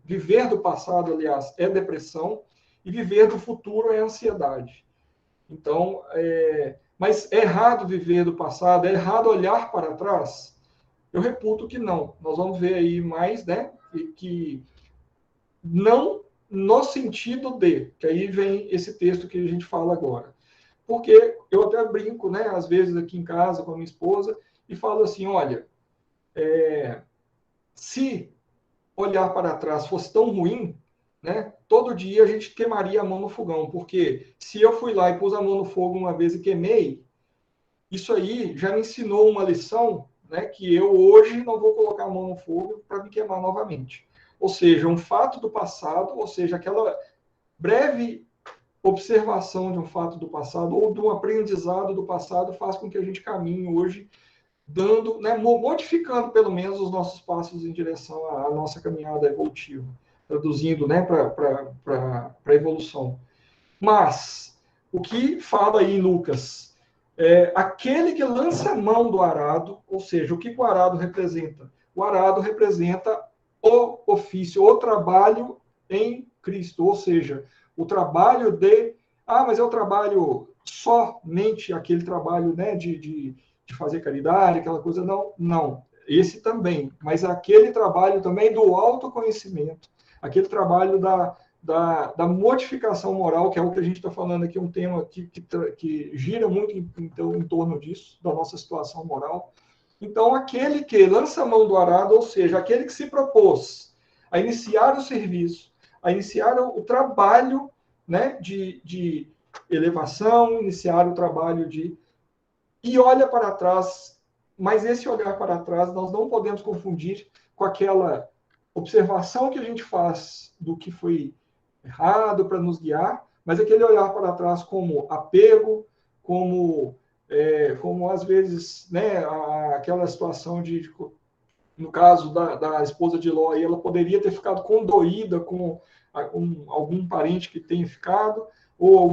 Viver do passado, aliás, é depressão, e viver do futuro é ansiedade. Então, mas é errado viver do passado, é errado olhar para trás? Eu reputo que não. Nós vamos ver aí mais, né? Que não no sentido de, que aí vem esse texto que a gente fala agora. Porque eu até brinco, né? Às vezes aqui em casa com a minha esposa, e falo assim, olha, se olhar para trás fosse tão ruim, né, todo dia a gente queimaria a mão no fogão, porque se eu fui lá e pus a mão no fogo uma vez e queimei, isso aí já me ensinou uma lição, né, que eu hoje não vou colocar a mão no fogo para me queimar novamente. Ou seja, um fato do passado, ou seja, aquela breve observação de um fato do passado ou de um aprendizado do passado faz com que a gente caminhe hoje dando, né, modificando pelo menos os nossos passos em direção à nossa caminhada evolutiva, traduzindo, né, para a evolução. Mas o que fala aí em Lucas aquele que lança a mão do arado, ou seja, o que o arado representa? O arado representa o ofício, o trabalho em Cristo, ou seja, o trabalho mas é o trabalho somente aquele trabalho, né, de fazer caridade, aquela coisa, não. Esse também, mas aquele trabalho também do autoconhecimento, aquele trabalho da modificação moral, que é o que a gente está falando aqui, um tema que gira muito em torno disso, da nossa situação moral. Então, aquele que lança a mão do arado, ou seja, aquele que se propôs a iniciar o serviço, a iniciar o trabalho, né, de elevação, iniciar o trabalho e olha para trás, mas esse olhar para trás nós não podemos confundir com aquela observação que a gente faz do que foi errado para nos guiar, mas aquele olhar para trás como apego, como às vezes, né, aquela situação no caso da esposa de Ló, ela poderia ter ficado condoída com algum parente que tenha ficado, ou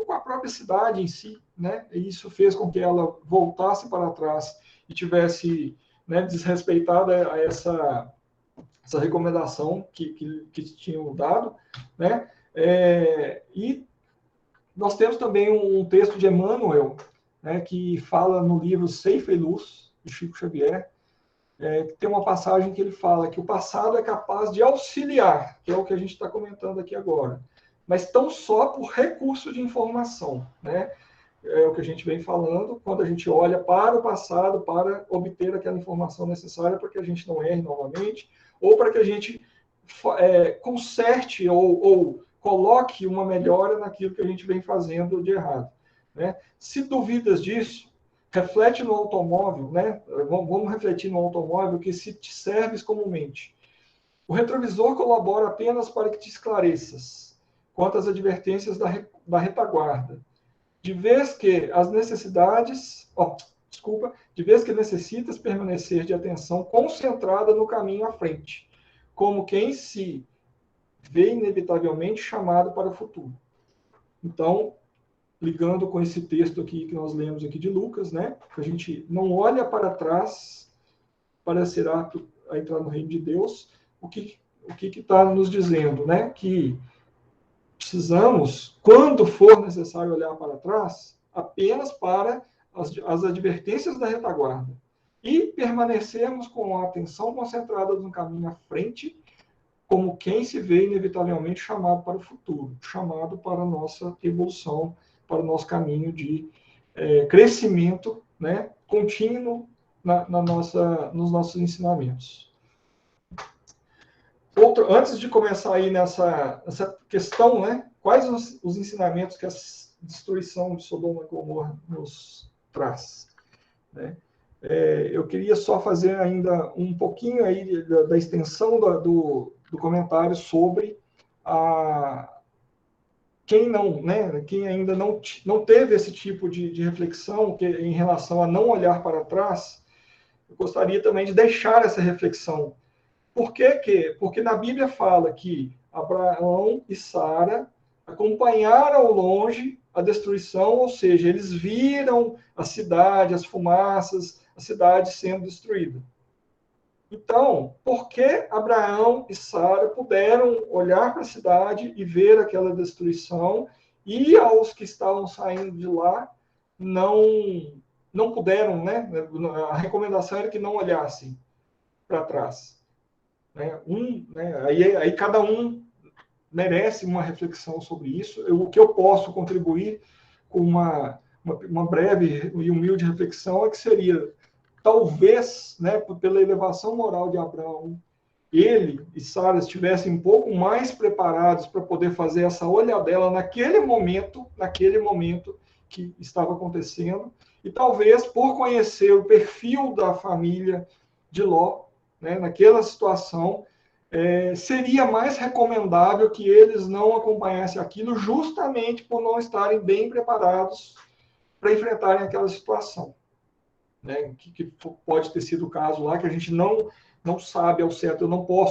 com a própria cidade em si, né? E isso fez com que ela voltasse para trás e tivesse, né, desrespeitado essa recomendação que tinham dado, né? E nós temos também um texto de Emmanuel, né, que fala no livro Ceifa e Luz, de Chico Xavier, que tem uma passagem que ele fala que o passado é capaz de auxiliar, que é o que a gente está comentando aqui agora, mas tão só por recurso de informação, né? É o que a gente vem falando, quando a gente olha para o passado para obter aquela informação necessária para que a gente não erre novamente, ou para que a gente conserte ou coloque uma melhora naquilo que a gente vem fazendo de errado, né? Se duvidas disso, reflete no automóvel, né? Vamos refletir no automóvel que se te serves comumente. O retrovisor colabora apenas para que te esclareças quanto às advertências da retaguarda. De vez que necessitas permanecer de atenção concentrada no caminho à frente, como quem se vê inevitavelmente chamado para o futuro. Então, ligando com esse texto aqui que nós lemos aqui de Lucas, né? Que a gente não olha para trás para ser apto a entrar no reino de Deus. O que está nos dizendo, né? Que precisamos, quando for necessário olhar para trás, apenas para as advertências da retaguarda e permanecermos com a atenção concentrada no caminho à frente, como quem se vê inevitavelmente chamado para o futuro, chamado para a nossa evolução, para o nosso caminho de crescimento, né, contínuo nos nossos ensinamentos. Antes de começar aí nessa questão, né, quais os ensinamentos que a destruição de Sodoma e Gomorra nos traz, né? Eu queria só fazer ainda um pouquinho aí da extensão do comentário sobre quem ainda não teve esse tipo de reflexão em relação a não olhar para trás. Eu gostaria também de deixar essa reflexão. Por quê? Porque na Bíblia fala que Abraão e Sara acompanharam ao longe a destruição, ou seja, eles viram a cidade, as fumaças, a cidade sendo destruída. Então, por que Abraão e Sara puderam olhar para a cidade e ver aquela destruição, e aos que estavam saindo de lá não puderam, né? A recomendação era que não olhassem para trás. Aí cada um merece uma reflexão sobre isso. O que eu posso contribuir com uma breve e humilde reflexão é que seria, talvez, né, pela elevação moral de Abraão, ele e Sara estivessem um pouco mais preparados para poder fazer essa olhadela naquele momento que estava acontecendo, e talvez por conhecer o perfil da família de Ló, né, naquela situação, seria mais recomendável que eles não acompanhassem aquilo, justamente por não estarem bem preparados para enfrentarem aquela situação, né, que pode ter sido o caso lá, que a gente não sabe ao certo.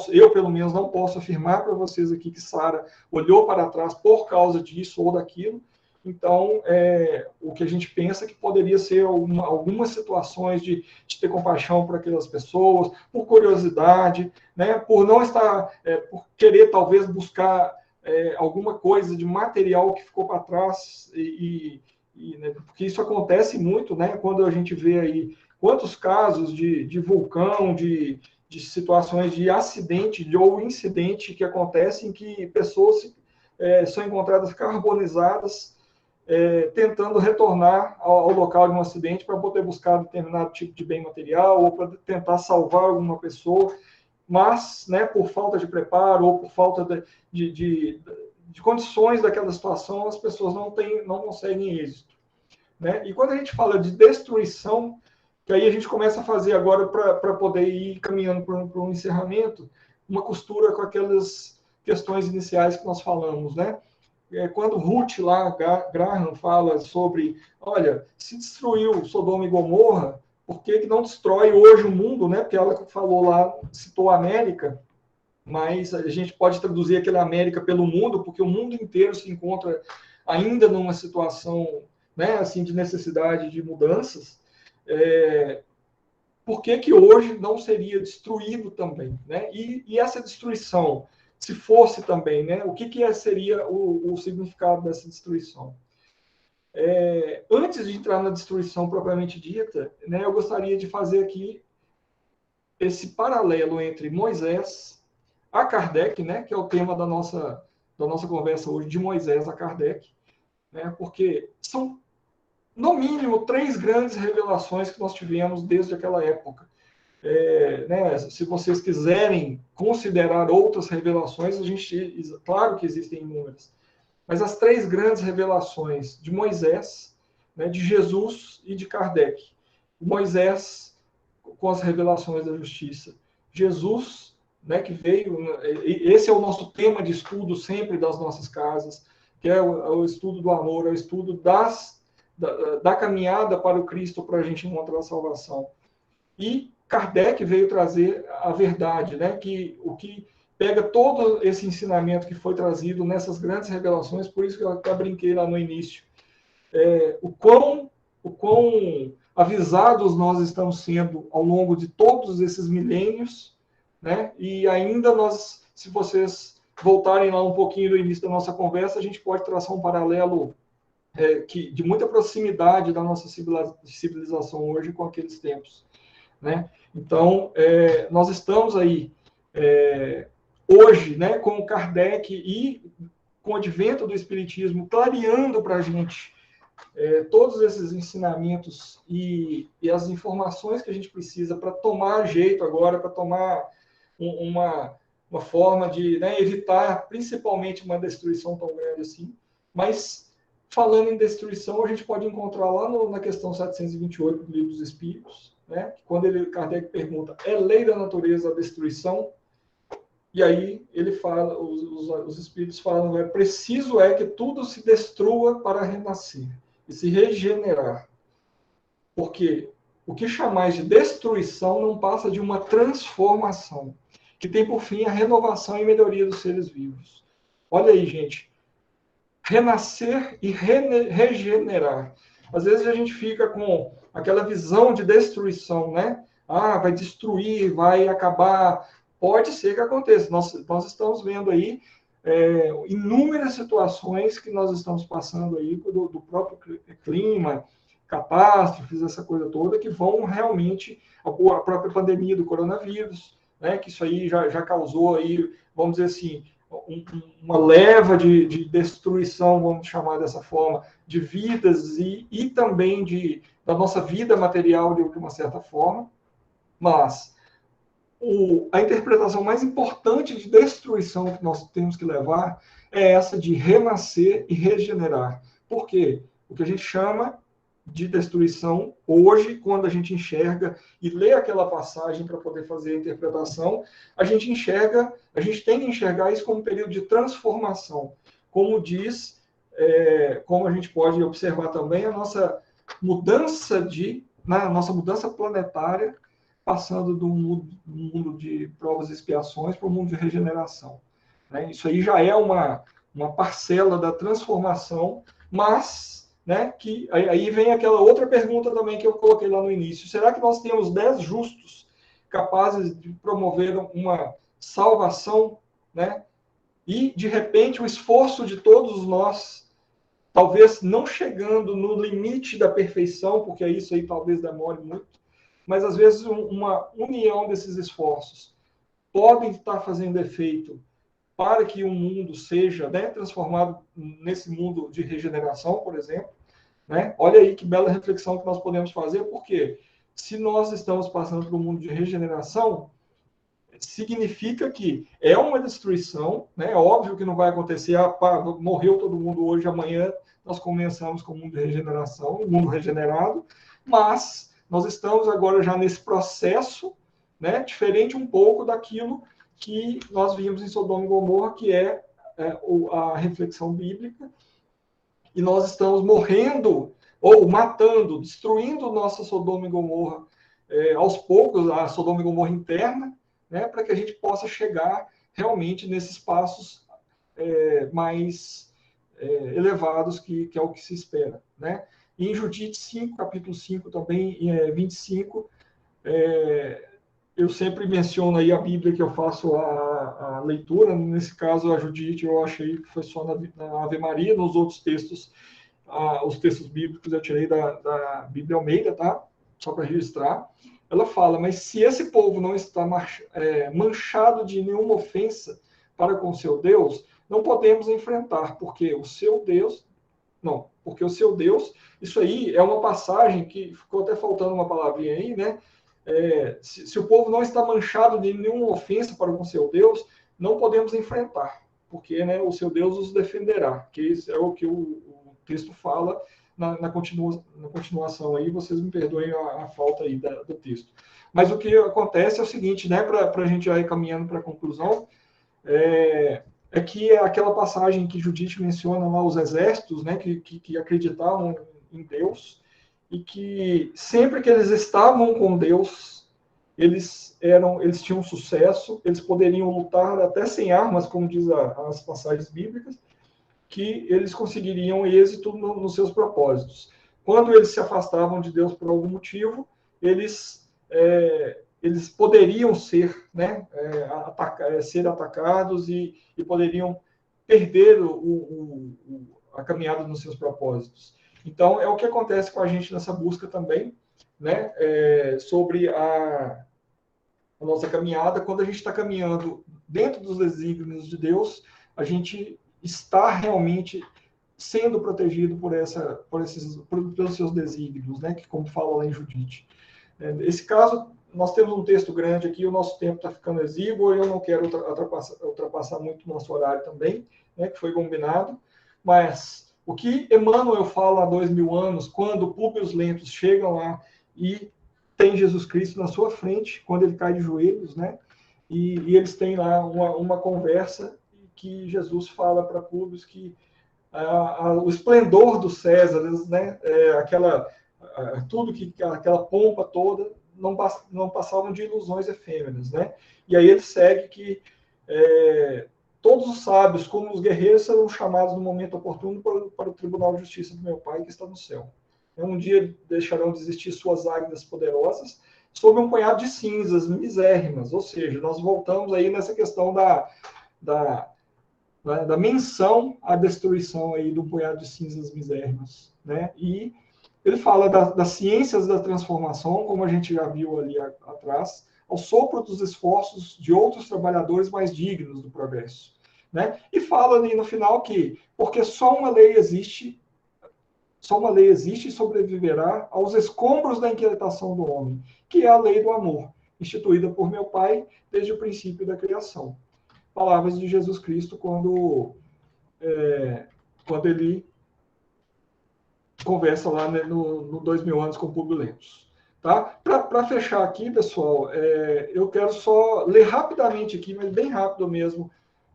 Eu pelo menos não posso afirmar para vocês aqui que Sara olhou para trás por causa disso ou daquilo. Então, o que a gente pensa que poderia ser algumas situações de ter compaixão por aquelas pessoas, por curiosidade, né, por não estar, por querer talvez buscar alguma coisa de material que ficou para trás, né, porque isso acontece muito, né, quando a gente vê aí quantos casos de vulcão, de situações de acidente ou incidente que acontecem, que pessoas são encontradas carbonizadas, tentando retornar ao local de um acidente para poder buscar determinado tipo de bem material ou para tentar salvar alguma pessoa, mas, né, por falta de preparo ou por falta de condições daquela situação, as pessoas não conseguem êxito, né? E quando a gente fala de destruição, que aí a gente começa a fazer agora para poder ir caminhando para um encerramento, uma costura com aquelas questões iniciais que nós falamos, né? Quando Ruth lá, Graham fala sobre, olha, se destruiu Sodoma e Gomorra, por que não destrói hoje o mundo, né? Porque ela falou lá, citou a América, mas a gente pode traduzir aquela América pelo mundo, porque o mundo inteiro se encontra ainda numa situação, né, assim, de necessidade de mudanças. por que que hoje não seria destruído também, né? E essa destruição, se fosse também, né? O que que seria o significado dessa destruição? Antes de entrar na destruição propriamente dita, né, eu gostaria de fazer aqui esse paralelo entre Moisés a Kardec, né, que é o tema da nossa conversa hoje, de Moisés a Kardec, né, porque são, no mínimo, 3 grandes revelações que nós tivemos desde aquela época. Né, se vocês quiserem considerar outras revelações, claro que existem inúmeras, mas as 3 grandes revelações de Moisés, né, de Jesus e de Kardec. Moisés, com as revelações da justiça. Jesus, né, que veio... Esse é o nosso tema de estudo sempre das nossas casas, que é o estudo do amor, é o estudo da caminhada para o Cristo, para a gente encontrar a salvação. E Kardec veio trazer a verdade, né, que o que pega todo esse ensinamento que foi trazido nessas grandes revelações, por isso que eu até brinquei lá no início, o quão avisados nós estamos sendo ao longo de todos esses milênios, né? E ainda nós, se vocês voltarem lá um pouquinho do início da nossa conversa, a gente pode traçar um paralelo de muita proximidade da nossa civilização hoje com aqueles tempos, né? Então, nós estamos aí hoje, né, com o Kardec e com o advento do Espiritismo, clareando para a gente todos esses ensinamentos e as informações que a gente precisa para tomar jeito agora, para tomar uma forma de, né, evitar principalmente uma destruição tão grande assim. Mas, falando em destruição, a gente pode encontrar lá na questão 728 do Livro dos Espíritos, né, quando Kardec pergunta, é lei da natureza a destruição? E aí ele fala, os espíritos falam, preciso que tudo se destrua para renascer e se regenerar. Porque o que chamais de destruição não passa de uma transformação, que tem por fim a renovação e melhoria dos seres vivos. Olha aí, gente. Renascer e regenerar. Às vezes a gente fica com aquela visão de destruição, né? Vai destruir, vai acabar. Pode ser que aconteça. Nós estamos vendo aí inúmeras situações que nós estamos passando aí do próprio clima, catástrofes, essa coisa toda, que vão realmente, a própria pandemia do coronavírus, né, que isso aí já causou aí, vamos dizer assim, uma leva de destruição, vamos chamar dessa forma, de vidas e também da nossa vida material de uma certa forma, mas a interpretação mais importante de destruição que nós temos que levar é essa de renascer e regenerar. Por quê? O que a gente chama de destruição hoje, quando a gente enxerga e lê aquela passagem para poder fazer a interpretação, a gente tem que enxergar isso como um período de transformação. Como diz, como a gente pode observar também, a nossa mudança planetária, passando do mundo de provas e expiações para o mundo de regeneração. Né? Isso aí já é uma parcela da transformação, mas, né, que aí vem aquela outra pergunta também que eu coloquei lá no início. Será que nós temos 10 justos capazes de promover uma salvação, né? E, de repente, o esforço de todos nós, talvez não chegando no limite da perfeição, porque isso aí talvez demore muito, mas às vezes uma união desses esforços podem estar fazendo efeito para que o mundo seja, né, transformado nesse mundo de regeneração, por exemplo. Né? Olha aí que bela reflexão que nós podemos fazer, porque se nós estamos passando por um mundo de regeneração, significa que é uma destruição, né? É óbvio que não vai acontecer, morreu todo mundo hoje, amanhã nós começamos com o mundo de regeneração, o mundo regenerado, mas nós estamos agora já nesse processo, né, diferente um pouco daquilo que nós vimos em Sodoma e Gomorra, que é a reflexão bíblica, e nós estamos morrendo, ou matando, destruindo nossa Sodoma e Gomorra aos poucos, a Sodoma e Gomorra interna, né, para que a gente possa chegar realmente nesses passos mais elevados, que é o que se espera. Né? E em Judite 5, capítulo 5, também 25, Eu sempre menciono aí a Bíblia que eu faço a leitura. Nesse caso, a Judite, eu achei que foi só na Ave Maria. Nos outros textos, os textos bíblicos eu tirei da Bíblia Almeida, tá? Só para registrar. Ela fala, mas se esse povo não está manchado de nenhuma ofensa para com o seu Deus, não podemos enfrentar, porque o seu Deus... Não, porque o seu Deus... Isso aí é uma passagem que ficou até faltando uma palavrinha aí, né? Se o povo não está manchado de nenhuma ofensa para com o seu Deus, não podemos enfrentar, porque, né, o seu Deus os defenderá, que isso é o que o texto fala na continuação aí. Vocês me perdoem a falta aí do texto. Mas o que acontece é o seguinte, né, para a gente já ir caminhando para a conclusão, é que aquela passagem que Judite menciona lá, os exércitos, né, que acreditavam em Deus, e que sempre que eles estavam com Deus, eles tinham sucesso, eles poderiam lutar até sem armas, como diz as passagens bíblicas, que eles conseguiriam êxito nos seus propósitos. Quando eles se afastavam de Deus por algum motivo, eles poderiam ser, né, ser atacados e poderiam perder a caminhada nos seus propósitos. Então, é o que acontece com a gente nessa busca também, né, sobre a nossa caminhada. Quando a gente está caminhando dentro dos desígnios de Deus, a gente está realmente sendo protegido pelos seus desígnios, né, que, como fala lá em Judite. Nesse caso, nós temos um texto grande aqui, o nosso tempo está ficando exíguo, eu não quero ultrapassar muito o nosso horário também, né, que foi combinado, mas o que Emmanuel fala há 2000 anos, quando Públio Lentulus chega lá e tem Jesus Cristo na sua frente, quando ele cai de joelhos, né, e eles têm lá uma conversa que Jesus fala para Públio que o esplendor dos Césares, né, aquela pompa toda, não passavam de ilusões efêmeras, né? E aí ele segue que todos os sábios, como os guerreiros, serão chamados no momento oportuno para o Tribunal de Justiça do meu Pai que está no céu. Um dia deixarão de existir suas águias poderosas sob um punhado de cinzas misérrimas, ou seja, nós voltamos aí nessa questão da menção à destruição aí do punhado de cinzas misérrimas, né? E ele fala das ciências da transformação, como a gente já viu ali atrás, ao sopro dos esforços de outros trabalhadores mais dignos do progresso, né? E fala ali no final que, porque só uma lei existe e sobreviverá aos escombros da inquietação do homem, que é a lei do amor, instituída por meu Pai desde o princípio da criação. Palavras de Jesus Cristo quando ele conversa lá, né, no 2000 anos com Públio Lentulus. Tá? Para fechar aqui, pessoal, eu quero só ler rapidamente aqui, mas bem rápido mesmo,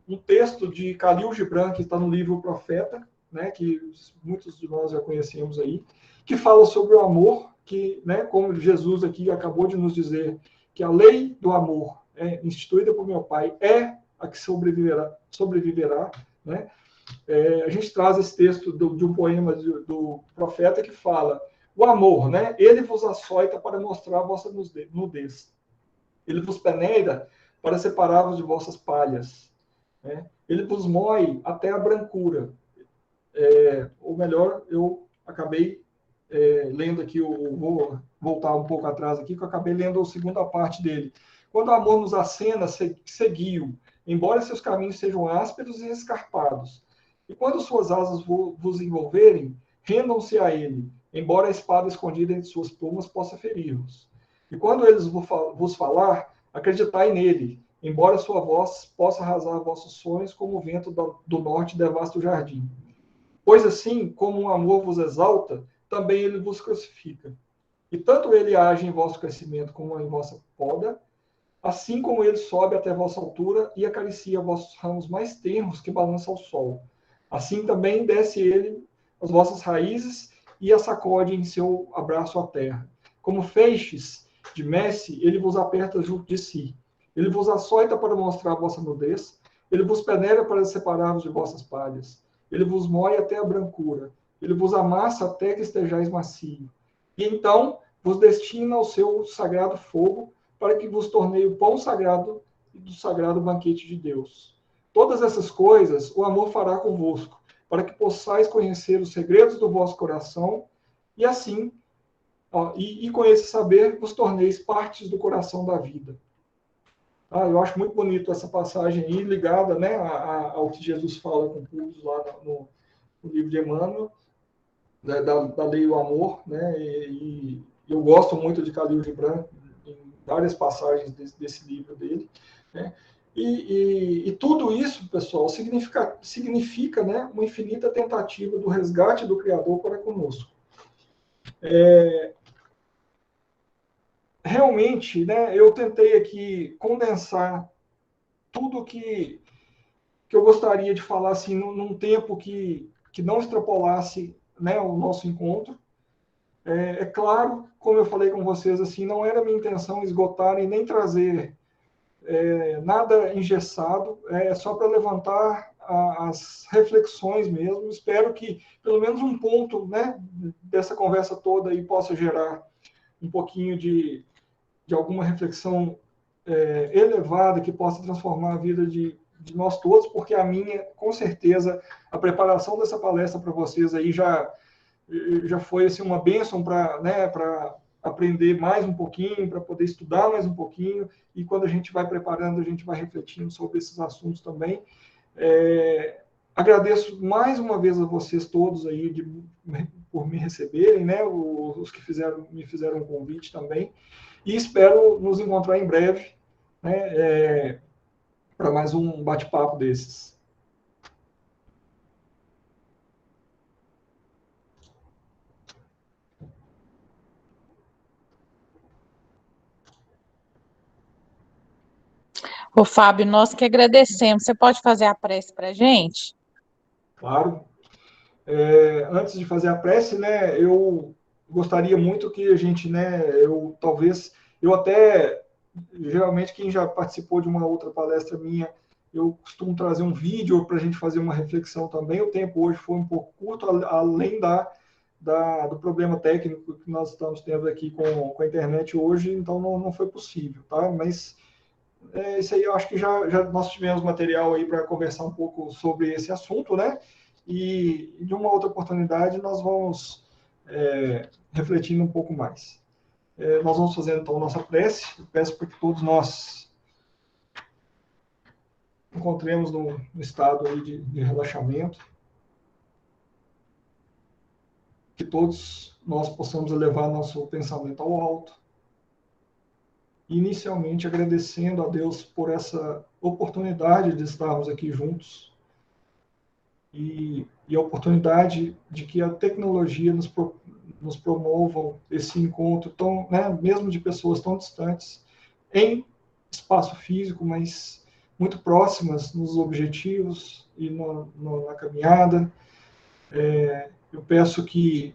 um texto de Khalil Gibran, que está no livro O Profeta, né, que muitos de nós já conhecemos aí, que fala sobre o amor, que, né, como Jesus aqui acabou de nos dizer, que a lei do amor instituída por meu Pai é a que sobreviverá, né? A gente traz esse texto de um poema do Profeta que fala: o amor, né? Ele vos açoita para mostrar a vossa nudez. Ele vos peneira para separar-vos de vossas palhas, né? Ele vos moe até a brancura. Ou melhor, eu acabei lendo aqui, vou voltar um pouco atrás aqui, que eu acabei lendo a segunda parte dele. Quando o amor nos acena, seguiu, embora seus caminhos sejam ásperos e escarpados. E quando suas asas vos envolverem, rendam-se a ele, embora a espada escondida entre suas plumas possa ferir-vos. E quando eles vos falar, acreditai nele, embora sua voz possa arrasar vossos sonhos como o vento do norte devasta o jardim. Pois assim como o amor vos exalta, também ele vos crucifica. E tanto ele age em vosso crescimento como em vossa poda, assim como ele sobe até vossa altura e acaricia vossos ramos mais tenros que balança ao sol. Assim também desce ele as vossas raízes e as sacode em seu abraço à terra. Como feixes de messe, ele vos aperta junto de si. Ele vos açoita para mostrar a vossa nudez. Ele vos peneira para separar-vos de vossas palhas. Ele vos moe até a brancura. Ele vos amassa até que estejais macio. E então vos destina ao seu sagrado fogo, para que vos tornei o pão sagrado e do sagrado banquete de Deus. Todas essas coisas o amor fará convosco, para que possais conhecer os segredos do vosso coração, e assim, com esse saber, vos torneis partes do coração da vida. Eu acho muito bonito essa passagem aí, ligada, né, ao que Jesus fala com Publius lá no livro de Emmanuel, né, da lei do amor, né, e eu gosto muito de Khalil Gibran, em várias passagens desse livro dele, né, e tudo isso, pessoal, significa, né, uma infinita tentativa do resgate do Criador para conosco. Realmente, né, eu tentei aqui condensar tudo que eu gostaria de falar assim, num tempo que não extrapolasse, né, o nosso encontro. É claro, como eu falei com vocês, assim, não era minha intenção esgotar e nem trazer nada engessado, só para levantar as reflexões mesmo. Espero que pelo menos um ponto, né, dessa conversa toda aí possa gerar um pouquinho de alguma reflexão elevada que possa transformar a vida de nós todos, porque a minha, com certeza, a preparação dessa palestra para vocês aí já foi assim, uma bênção para, né, para aprender mais um pouquinho, para poder estudar mais um pouquinho, e quando a gente vai preparando, a gente vai refletindo sobre esses assuntos também. Agradeço mais uma vez a vocês todos aí por me receberem, né, os que me fizeram um convite também, e espero nos encontrar em breve, né, para mais um bate-papo desses. Ô, Fábio, nós que agradecemos. Você pode fazer a prece para a gente? Claro. Antes de fazer a prece, né, eu gostaria muito que a gente, né, eu até, geralmente, quem já participou de uma outra palestra minha, eu costumo trazer um vídeo para a gente fazer uma reflexão também. O tempo hoje foi um pouco curto, além do problema técnico que nós estamos tendo aqui com a internet hoje, então não foi possível, tá? Mas isso aí eu acho que já nós tivemos material aí para conversar um pouco sobre esse assunto, né? E de uma outra oportunidade nós vamos refletindo um pouco mais. Nós vamos fazer então nossa prece. Eu peço para que todos nós encontremos no estado aí de relaxamento, que todos nós possamos elevar nosso pensamento ao alto, inicialmente agradecendo a Deus por essa oportunidade de estarmos aqui juntos e a oportunidade de que a tecnologia nos promova esse encontro tão, né, mesmo de pessoas tão distantes, em espaço físico, mas muito próximas nos objetivos e na caminhada. Eu peço que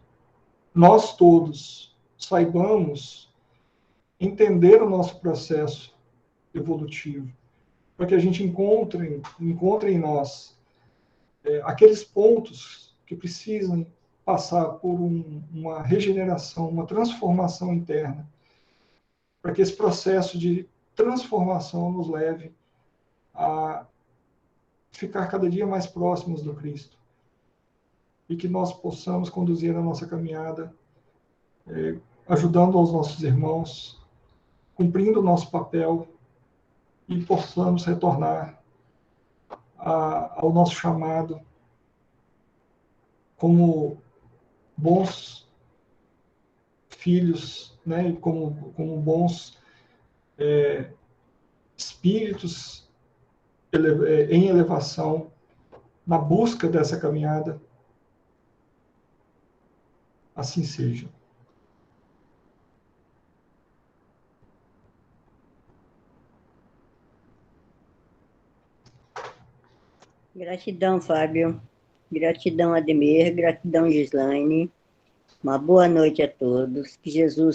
nós todos saibamos entender o nosso processo evolutivo, para que a gente encontre em nós aqueles pontos que precisam passar por uma regeneração, uma transformação interna, para que esse processo de transformação nos leve a ficar cada dia mais próximos do Cristo e que nós possamos conduzir a nossa caminhada ajudando aos nossos irmãos, cumprindo o nosso papel e possamos retornar ao nosso chamado como bons filhos, né, como bons espíritos em elevação, na busca dessa caminhada. Assim seja. Gratidão, Fábio. Gratidão, Ademir. Gratidão, Gislaine. Uma boa noite a todos. Que Jesus